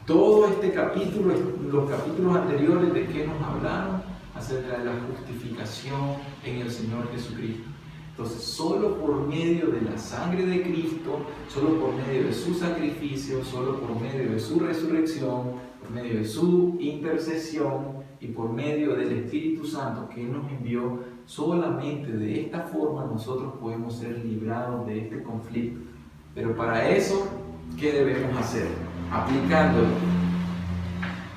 Todo este capítulo, los capítulos anteriores, ¿de qué nos hablaron? Acerca de la justificación en el Señor Jesucristo. Entonces, solo por medio de la sangre de Cristo, solo por medio de su sacrificio, solo por medio de su resurrección, por medio de su intercesión y por medio del Espíritu Santo que Él nos envió, solamente de esta forma nosotros podemos ser librados de este conflicto. Pero para eso, ¿qué debemos hacer? Aplicándolo.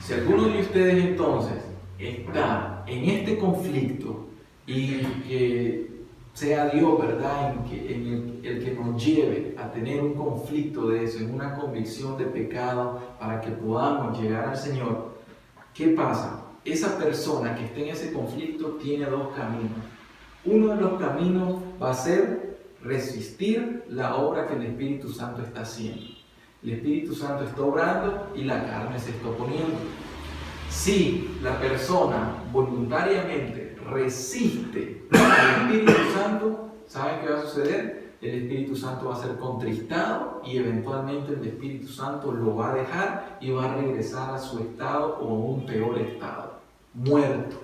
Si alguno de ustedes entonces está en este conflicto y que sea Dios, ¿verdad?, el que nos lleve a tener un conflicto de eso, en una convicción de pecado para que podamos llegar al Señor, ¿qué pasa? Esa persona que esté en ese conflicto tiene dos caminos. Uno de los caminos va a ser resistir la obra que el Espíritu Santo está haciendo. El Espíritu Santo está obrando y la carne se está oponiendo. Si la persona voluntariamente resiste al Espíritu Santo, ¿saben qué va a suceder? El Espíritu Santo va a ser contristado y eventualmente el Espíritu Santo lo va a dejar y va a regresar a su estado o a un peor estado, muerto.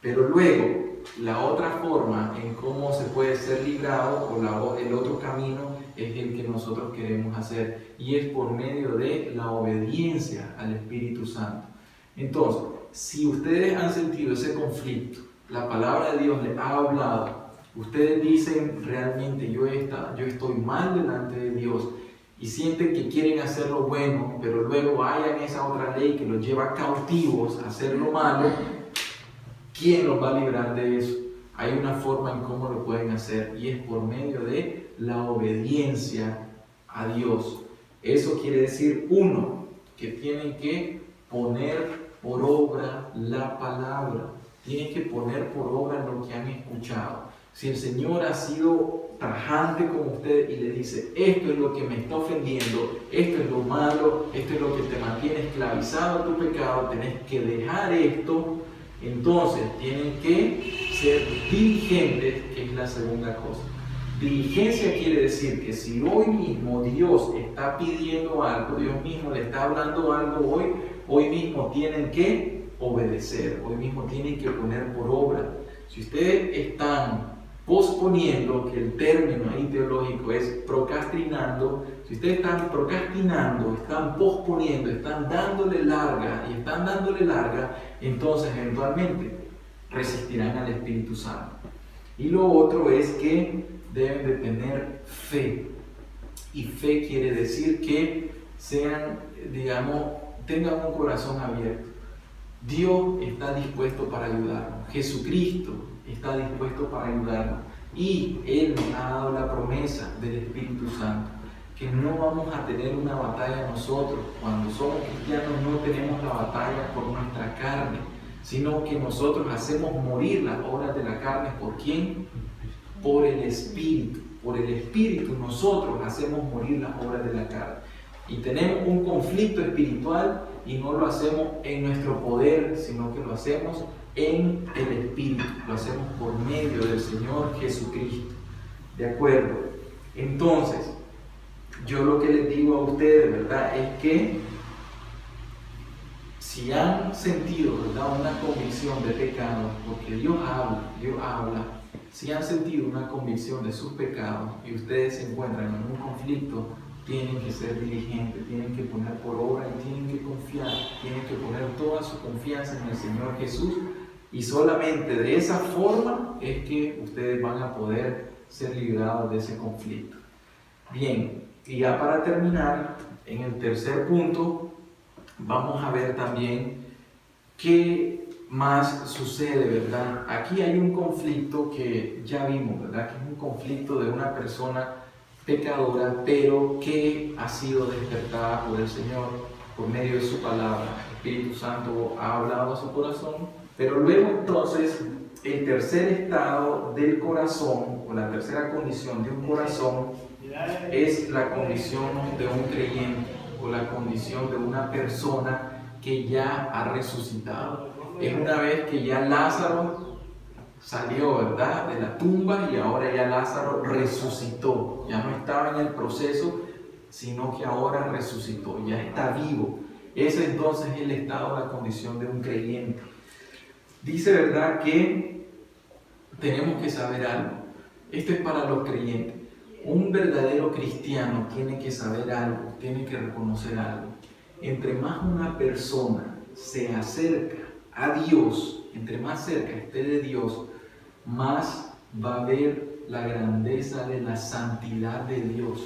Pero luego, la otra forma en cómo se puede ser librado, o el otro camino, es el que nosotros queremos hacer, y es por medio de la obediencia al Espíritu Santo. Entonces, si ustedes han sentido ese conflicto, la palabra de Dios les ha hablado, ustedes dicen realmente yo estoy mal delante de Dios, y sienten que quieren hacer lo bueno, pero luego hayan esa otra ley que los lleva cautivos a hacer lo malo, ¿quién los va a librar de eso? Hay una forma en cómo lo pueden hacer, y es por medio de la obediencia a Dios. Eso quiere decir, uno, que tienen que poner por obra la palabra. Tienen que poner por obra lo que han escuchado. Si el Señor ha sido tajante con usted y le dice, esto es lo que me está ofendiendo, esto es lo malo, esto es lo que te mantiene esclavizado a tu pecado, tenés que dejar esto, entonces tienen que ser diligentes, que es la segunda cosa. Diligencia quiere decir que si hoy mismo Dios está pidiendo algo, Dios mismo le está hablando algo hoy mismo tienen que obedecer, hoy mismo tienen que poner por obra. Si ustedes están posponiendo, que el término ahí teológico es procrastinando, si ustedes están procrastinando, están posponiendo, están dándole larga, entonces eventualmente resistirán al Espíritu Santo. Y lo otro es que deben de tener fe. Y fe quiere decir que sean, tengan un corazón abierto. Dios está dispuesto para ayudarnos. Jesucristo está dispuesto para ayudarnos. Y Él nos ha dado la promesa del Espíritu Santo, que no vamos a tener una batalla nosotros. Cuando somos cristianos no tenemos la batalla por nuestra carne, sino que nosotros hacemos morir las obras de la carne. ¿Por quién? Por el Espíritu. Por el Espíritu nosotros hacemos morir las obras de la carne. Y tenemos un conflicto espiritual y no lo hacemos en nuestro poder, sino que lo hacemos en el Espíritu. Lo hacemos por medio del Señor Jesucristo. ¿De acuerdo? Entonces, yo lo que les digo a ustedes, ¿verdad? Es que si han sentido, ¿verdad?, una convicción de pecado, porque Dios habla, si han sentido una convicción de sus pecados y ustedes se encuentran en un conflicto, tienen que ser diligentes, tienen que poner por obra y tienen que confiar, tienen que poner toda su confianza en el Señor Jesús, y solamente de esa forma es que ustedes van a poder ser librados de ese conflicto. Bien, y ya para terminar, en el tercer punto, vamos a ver también qué más sucede, ¿verdad? Aquí hay un conflicto que ya vimos, ¿verdad? Que es un conflicto de una persona pecadora, pero que ha sido despertada por el Señor por medio de su palabra. El Espíritu Santo ha hablado a su corazón, pero luego entonces el tercer estado del corazón, o la tercera condición de un corazón, es la condición de un creyente, o la condición de una persona que ya ha resucitado. Es una vez que ya Lázaro salió, ¿verdad?, de la tumba, y ahora ya Lázaro resucitó. Ya no estaba en el proceso, sino que ahora resucitó, ya está vivo. Ese entonces es el estado, la condición de un creyente. Dice, ¿verdad?, que tenemos que saber algo. Esto es para los creyentes. Un verdadero cristiano tiene que saber algo, tiene que reconocer algo. Entre más una persona se acerca a Dios, entre más cerca esté de Dios, más va a ver la grandeza de la santidad de Dios.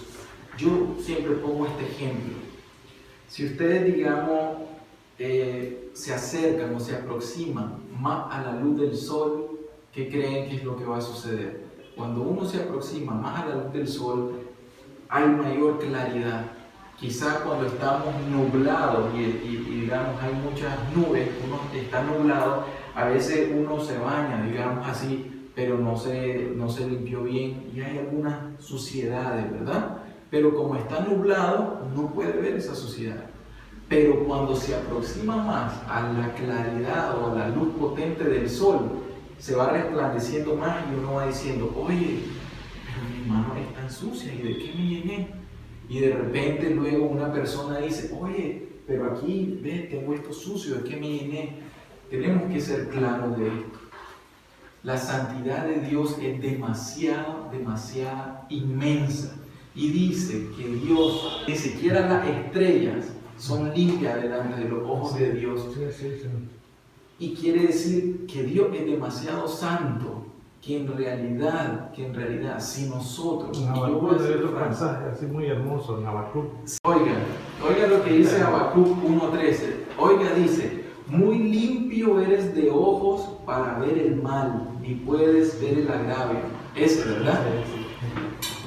Yo siempre pongo este ejemplo. Si ustedes, digamos, se acercan o se aproximan más a la luz del sol, ¿qué creen que es lo que va a suceder? Cuando uno se aproxima más a la luz del sol, hay mayor claridad. Quizás cuando estamos nublados y digamos hay muchas nubes, uno está nublado, a veces uno se baña, digamos así, pero no se limpió bien y hay algunas suciedades, ¿verdad? Pero como está nublado, no puede ver esa suciedad. Pero cuando se aproxima más a la claridad o a la luz potente del sol, se va resplandeciendo más y uno va diciendo, oye, pero mi mano es tan sucia, ¿y de qué me llené? Y de repente luego una persona dice, oye, pero aquí, ve, tengo esto sucio, ¿de qué me llené? Tenemos que ser claros de esto. La santidad de Dios es demasiado inmensa. Y dice que Dios, ni siquiera las estrellas son limpias delante de los ojos de Dios. Y quiere decir que Dios es demasiado santo, que en realidad, si nosotros... Habacuc es otro mensaje así muy hermoso, en Habacuc. Oiga lo que dice Habacuc 1:13. Oiga, dice, muy limpio eres de ojos para ver el mal, ni puedes ver el agravio. Ese, ¿verdad?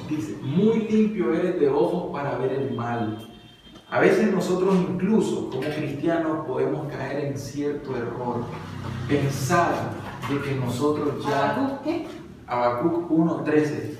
Dice, muy limpio eres de ojos para ver el mal. A veces nosotros incluso como cristianos podemos caer en cierto error. Pensar de que nosotros ya... ¿Habacuc qué? Habacuc 1:13.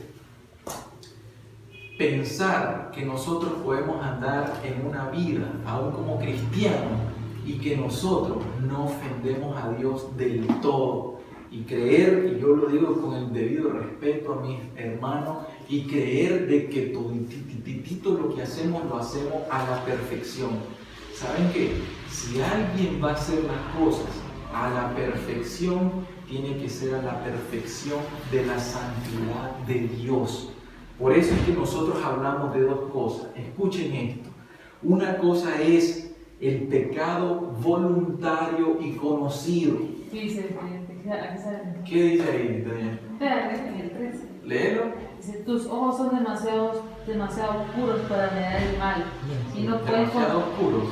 Pensar que nosotros podemos andar en una vida, aún como cristianos, y que nosotros no ofendemos a Dios del todo. Y creer, y yo lo digo con el debido respeto a mis hermanos, y creer de que todititito lo que hacemos lo hacemos a la perfección. ¿Saben qué? Si alguien va a hacer las cosas a la perfección, tiene que ser a la perfección de la santidad de Dios. Por eso es que nosotros hablamos de dos cosas. Escuchen esto. Una cosa es el pecado voluntario y conocido. Dice, aquí sale. ¿Qué dice ahí, Daniel? Espérate, en el 13. Léelo. Dice, tus ojos son demasiado puros para mirar el mal. Y no puedes Demasiado puros.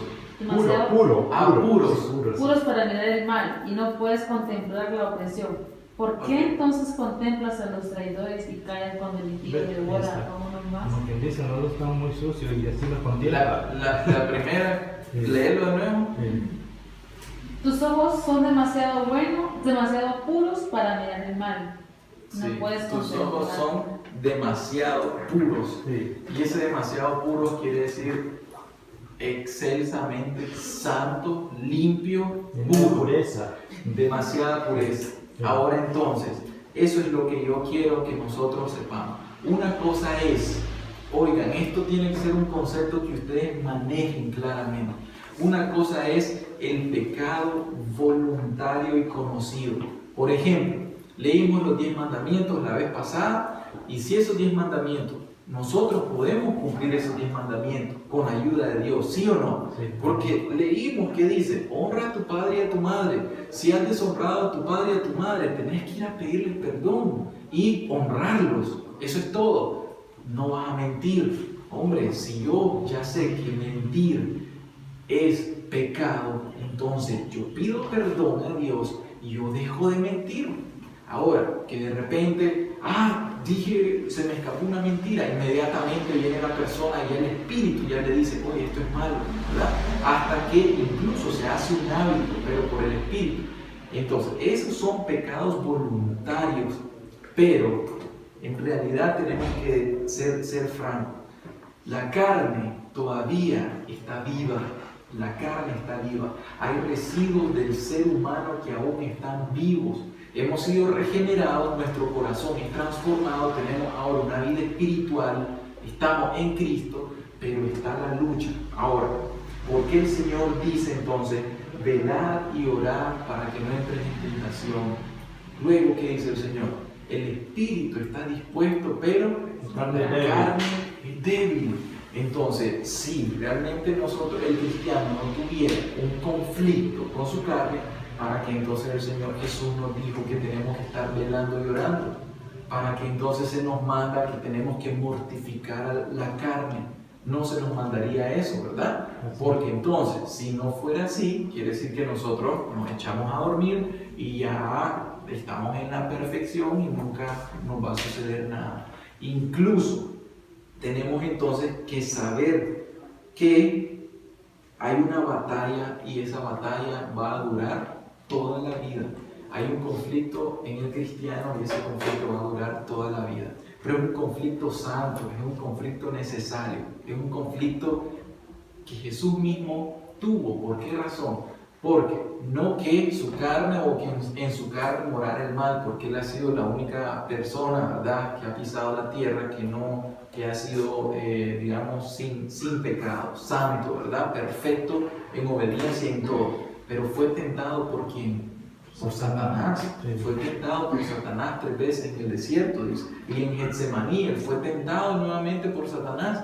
Puro. puros para mirar el mal. Y no puedes contemplar la opresión. ¿Por qué entonces contemplas a los traidores y callas cuando el impío devora a uno más? Como quien dice, no estamos muy sucios y así lo contiene. La primera, léelo de nuevo. Tus ojos son demasiado puros para mirar el mal. No Sí, puedes tus contemplar. ojos son demasiado puros. Sí. Y ese demasiado puro quiere decir excelsamente santo, limpio, puro. Pureza. Demasiada pureza. Ahora entonces, eso es lo que yo quiero que nosotros sepamos. Una cosa es, oigan, esto tiene que ser un concepto que ustedes manejen claramente. Una cosa es el pecado voluntario y conocido. Por ejemplo, leímos los 10 mandamientos la vez pasada, y si esos 10 mandamientos, nosotros podemos cumplir esos 10 mandamientos con ayuda de Dios, ¿sí o no? Sí. Porque leímos que dice, honra a tu padre y a tu madre. Si has deshonrado a tu padre y a tu madre, tenés que ir a pedirles perdón y honrarlos. Eso es todo. No vas a mentir. Hombre, si yo ya sé que mentir es pecado, entonces yo pido perdón a Dios y yo dejo de mentir. Ahora, que de repente, dije, se me escapó una mentira, inmediatamente viene la persona y el espíritu ya le dice, oye, esto es malo, ¿verdad? Hasta que incluso se hace un hábito, pero por el espíritu. Entonces, esos son pecados voluntarios, pero en realidad tenemos que ser francos. La carne todavía está viva. La carne está viva. Hay residuos del ser humano que aún están vivos. Hemos sido regenerados, nuestro corazón es transformado, tenemos ahora una vida espiritual, estamos en Cristo, pero está la lucha. Ahora, ¿por qué el Señor dice entonces, velad y orad para que no entren en tentación? Luego, ¿qué dice el Señor? El espíritu está dispuesto, pero la carne es débil. Entonces, si realmente nosotros, el cristiano, no tuviera un conflicto con su carne, para que entonces el Señor Jesús nos dijo que tenemos que estar velando y orando, para que entonces se nos manda que tenemos que mortificar a la carne. No se nos mandaría eso, ¿verdad? Porque entonces, si no fuera así, quiere decir que nosotros nos echamos a dormir y ya estamos en la perfección y nunca nos va a suceder nada. Incluso tenemos entonces que saber que hay una batalla y esa batalla va a durar toda la vida. Hay un conflicto en el cristiano y ese conflicto va a durar toda la vida. Pero es un conflicto santo, es un conflicto necesario, es un conflicto que Jesús mismo tuvo. ¿Por qué razón? Porque no que su carne o que en su carne morara el mal, porque Él ha sido la única persona, ¿verdad?, que ha pisado la tierra, que ha sido, digamos, sin pecado, santo, ¿verdad?, perfecto en obediencia en todo. Pero fue tentado ¿por quién? Por Satanás. Fue tentado por Satanás 3 veces en el desierto, dice. Y en Getsemaní Él fue tentado nuevamente por Satanás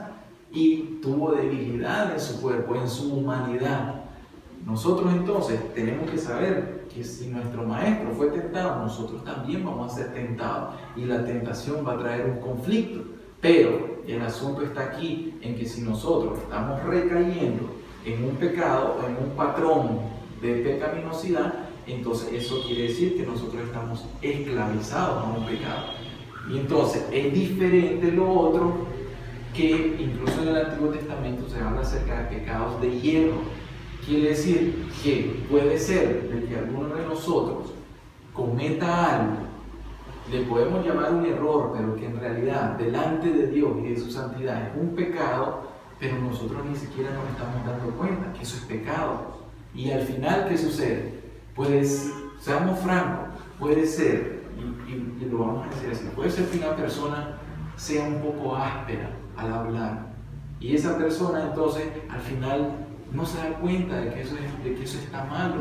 y tuvo debilidad en su cuerpo, en su humanidad. Nosotros entonces tenemos que saber que si nuestro maestro fue tentado, nosotros también vamos a ser tentados y la tentación va a traer un conflicto. Pero el asunto está aquí en que si nosotros estamos recayendo en un pecado o en un patrón de pecaminosidad, entonces eso quiere decir que nosotros estamos esclavizados a un pecado. Y entonces es diferente lo otro, que incluso en el Antiguo Testamento se habla acerca de pecados de hierro. Quiere decir que puede ser de que alguno de nosotros cometa algo, le podemos llamar un error, pero que en realidad delante de Dios y de su santidad es un pecado, pero nosotros ni siquiera nos estamos dando cuenta que eso es pecado. Y al final, ¿qué sucede? Pues, seamos francos, puede ser, y lo vamos a decir así, puede ser que una persona sea un poco áspera al hablar, y esa persona entonces al final no se da cuenta de que eso está malo,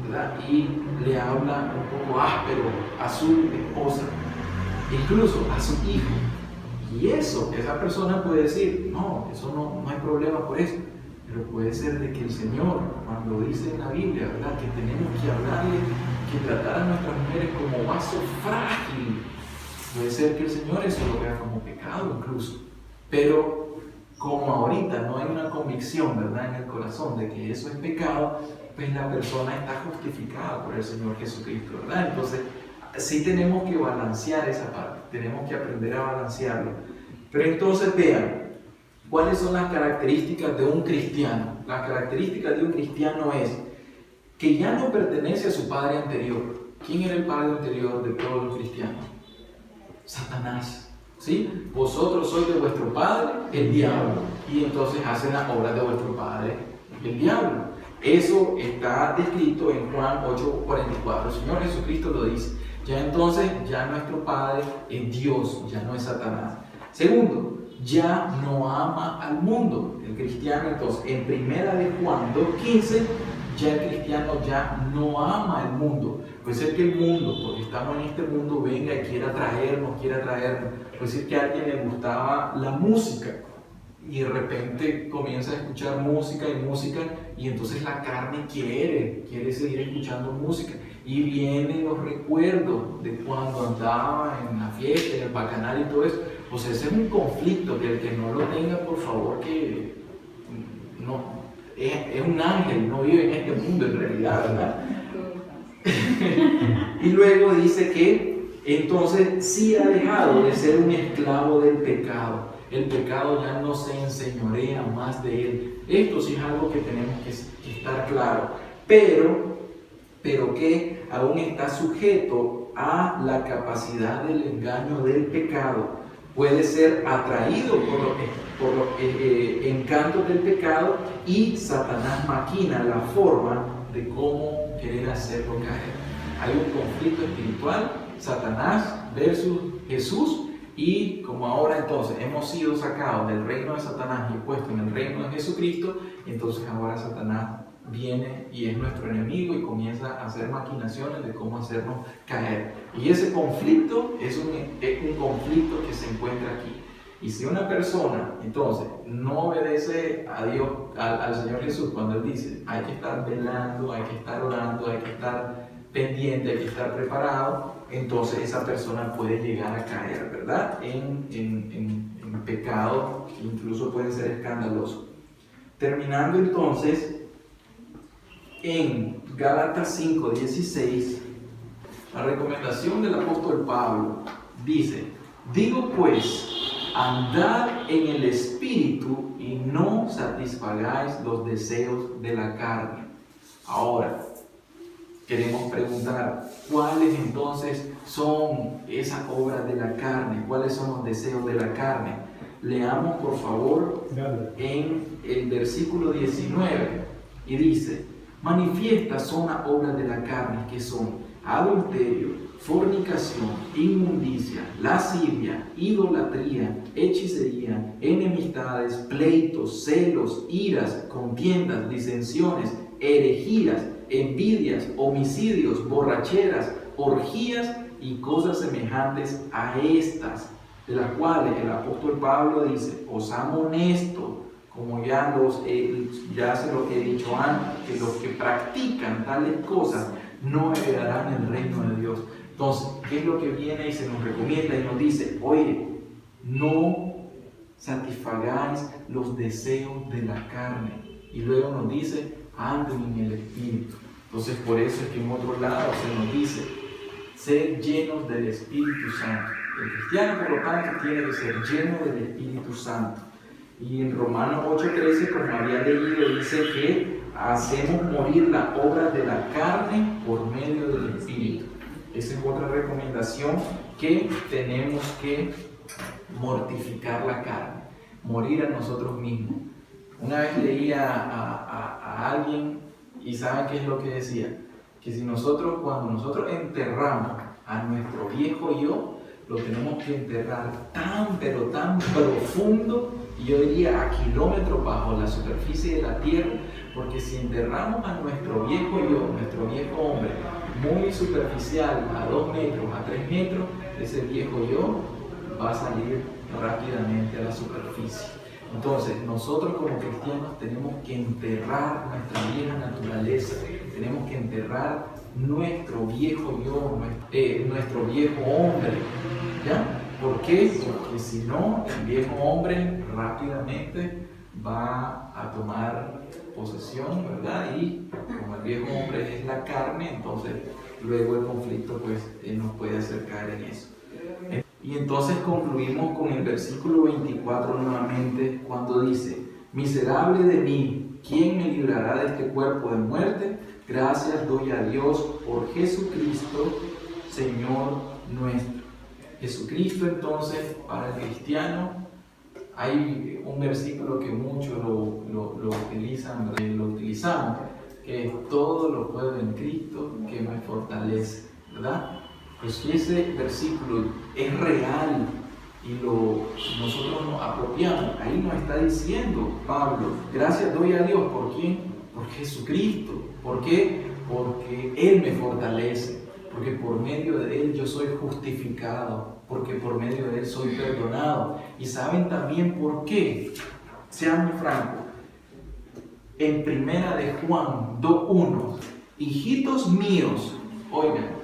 ¿verdad? Y le habla un poco áspero a su esposa, incluso a su hijo. Y esa persona puede decir, no, eso no hay problema por eso. Pero puede ser de que el Señor, cuando dice en la Biblia, ¿verdad?, que tenemos que hablarle, que tratar a nuestras mujeres como vaso frágil, puede ser que el Señor eso lo vea como pecado incluso. Pero como ahorita no hay una convicción, ¿verdad?, en el corazón de que eso es pecado, pues la persona está justificada por el Señor Jesucristo, ¿verdad? Entonces, sí tenemos que balancear esa parte, tenemos que aprender a balancearlo. Pero entonces vean, ¿cuáles son las características de un cristiano? Las características de un cristiano es que ya no pertenece a su padre anterior. ¿Quién era el padre anterior de todos los cristianos? Satanás. ¿Sí? Vosotros sois de vuestro padre, el diablo. Y entonces hacen las obras de vuestro padre, el diablo. Eso está descrito en Juan 8:44. El Señor Jesucristo lo dice. Ya entonces, ya nuestro Padre es Dios, ya no es Satanás. Segundo, ya no ama al mundo. El cristiano, entonces, en primera de Juan 2:15, ya el cristiano ya no ama al mundo. Puede ser que el mundo, porque estamos en este mundo, venga y quiera traernos. Puede ser que a alguien le gustaba la música y de repente comienza a escuchar música y entonces la carne quiere seguir escuchando música. Y vienen los recuerdos de cuando andaba en la fiesta, en el bacanal y todo eso. Pues ese es un conflicto que el que no lo tenga, por favor, que no, es un ángel, no vive en este mundo en realidad, ¿verdad? Y luego dice que entonces sí ha dejado de ser un esclavo del pecado. El pecado ya no se enseñorea más de él. Esto sí es algo que tenemos que estar claro. Pero que aún está sujeto a la capacidad del engaño del pecado. Puede ser atraído por los encantos del pecado y Satanás maquina la forma de cómo querer hacerlo caer. Hay un conflicto espiritual, Satanás versus Jesús, y como ahora entonces hemos sido sacados del reino de Satanás y puestos en el reino de Jesucristo, entonces ahora Satanás viene y es nuestro enemigo y comienza a hacer maquinaciones de cómo hacernos caer. Y ese conflicto es un conflicto que se encuentra aquí. Y si una persona entonces no obedece a Dios, al Señor Jesús, cuando Él dice hay que estar velando, hay que estar orando, hay que estar pendiente, hay que estar preparado, entonces esa persona puede llegar a caer, ¿verdad?, en pecado, que incluso puede ser escandaloso. Terminando entonces en Gálatas 5:16, la recomendación del apóstol Pablo dice: digo pues, andad en el Espíritu y no satisfagáis los deseos de la carne. Ahora, queremos preguntar, ¿cuáles entonces son esas obras de la carne? ¿Cuáles son los deseos de la carne? Leamos por favor en el versículo 19 y dice: manifiestas son las obras de la carne, que son adulterio, fornicación, inmundicia, lascivia, idolatría, hechicería, enemistades, pleitos, celos, iras, contiendas, disensiones, herejías, envidias, homicidios, borracheras, orgías y cosas semejantes a estas, de las cuales el apóstol Pablo dice: os amonesto, como ya se los he dicho antes, que los que practican tales cosas no heredarán el reino de Dios. Entonces, ¿qué es lo que viene y se nos recomienda y nos dice? Oye, no satisfagáis los deseos de la carne. Y luego nos dice: anden en el Espíritu. Entonces, por eso es que en otro lado se nos dice: sed llenos del Espíritu Santo. El cristiano, por lo tanto, tiene que ser lleno del Espíritu Santo. Y en Romanos 8:13, como había leído, dice que hacemos morir las obras de la carne por medio del Espíritu. Esa es otra recomendación, que tenemos que mortificar la carne, morir a nosotros mismos. Una vez leía a alguien, y ¿saben qué es lo que decía? Que si nosotros, cuando nosotros enterramos a nuestro viejo yo, lo tenemos que enterrar tan, pero tan profundo, y yo diría a kilómetros bajo la superficie de la tierra, porque si enterramos a nuestro viejo yo, nuestro viejo hombre, muy superficial, a 2 metros, a 3 metros, ese viejo yo va a salir rápidamente a la superficie. Entonces, nosotros como cristianos tenemos que enterrar nuestra vieja naturaleza, tenemos que enterrar nuestro viejo yo, nuestro viejo hombre, ¿ya? ¿Por qué? Porque si no, el viejo hombre rápidamente va a tomar posesión, ¿verdad? Y como el viejo hombre es la carne, entonces luego el conflicto pues nos puede hacer caer en eso. Y entonces concluimos con el versículo 24 nuevamente, cuando dice: miserable de mí, ¿quién me librará de este cuerpo de muerte? Gracias doy a Dios por Jesucristo, Señor nuestro. Jesucristo, entonces, para el cristiano, hay un versículo que muchos lo utilizamos, que es: todo lo puedo en Cristo que me fortalece, ¿verdad? Pues si ese versículo es real y nosotros nos apropiamos, ahí nos está diciendo Pablo: gracias doy a Dios. ¿Por quién? Por Jesucristo. ¿Por qué? Porque Él me fortalece, porque por medio de Él yo soy justificado, porque por medio de Él soy perdonado. ¿Y saben también por qué? Sean muy francos. En primera de Juan 2:1, hijitos míos, oigan,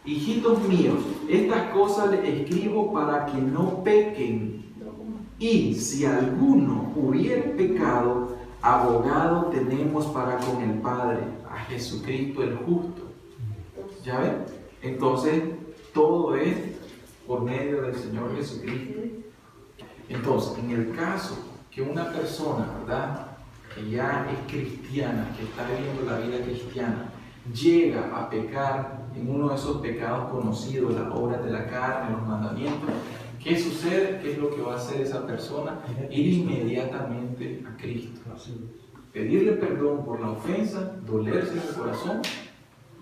hijitos míos, estas cosas les escribo para que no pequen. Y si alguno hubiere pecado, abogado tenemos para con el Padre, a Jesucristo el justo. ¿Ya ven? Entonces, todo es por medio del Señor Jesucristo. Entonces, en el caso que una persona, ¿verdad?, que ya es cristiana, que está viviendo la vida cristiana, llega a pecar en uno de esos pecados conocidos, las obras de la carne, los mandamientos, ¿qué sucede? ¿Qué es lo que va a hacer esa persona? Ir inmediatamente a Cristo, pedirle perdón por la ofensa, dolerse en el corazón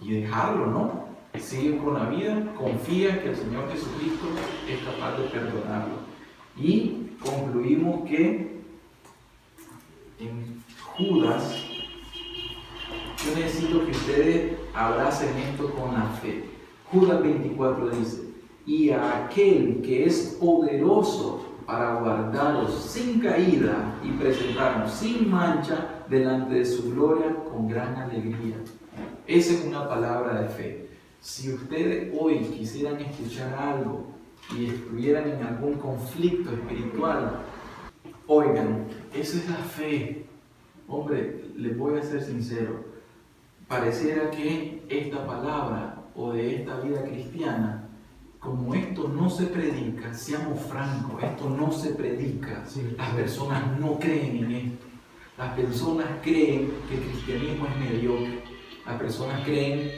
y dejarlo, ¿no? Sigue con la vida, confía que el Señor Jesucristo es capaz de perdonarlo. Y concluimos que en Judas, yo necesito que ustedes abracen esto con la fe. Judas 24 dice: y a aquel que es poderoso para guardaros sin caída y presentarnos sin mancha delante de su gloria con gran alegría. Esa es una palabra de fe. Si ustedes hoy quisieran escuchar algo y estuvieran en algún conflicto espiritual, oigan, esa es la fe. Hombre, les voy a ser sincero, pareciera que esta palabra o de esta vida cristiana, como esto no se predica, seamos francos, esto no se predica, las personas no creen en esto. Las personas creen que el cristianismo es mediocre, las personas creen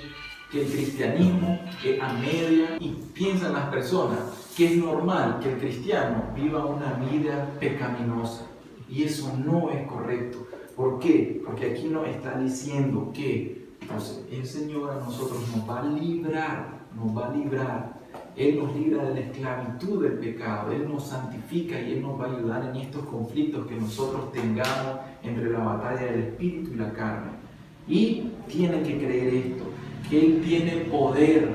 que el cristianismo es a media, y piensan las personas que es normal que el cristiano viva una vida pecaminosa, y eso no es correcto. ¿Por qué? Porque aquí nos está diciendo que entonces el Señor a nosotros nos va a librar, Él nos libra de la esclavitud del pecado, Él nos santifica y Él nos va a ayudar en estos conflictos que nosotros tengamos entre la batalla del espíritu y la carne. Y tienen que creer esto, que Él tiene poder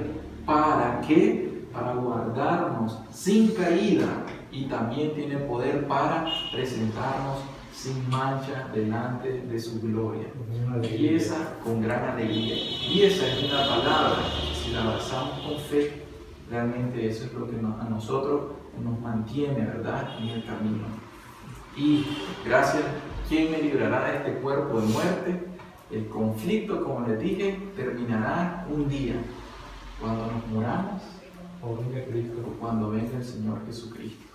para ¿qué? Para guardarnos sin caída, y también tiene poder para presentarnos sin mancha delante de su gloria. Y esa con gran alegría. Y esa es una palabra, si la abrazamos con fe, realmente eso es lo que a nosotros nos mantiene, ¿verdad?, en el camino. Y gracias, ¿quién me librará de este cuerpo de muerte? El conflicto, como les dije, terminará un día. Cuando nos muramos, O venga Cristo. o cuando venga el Señor Jesucristo.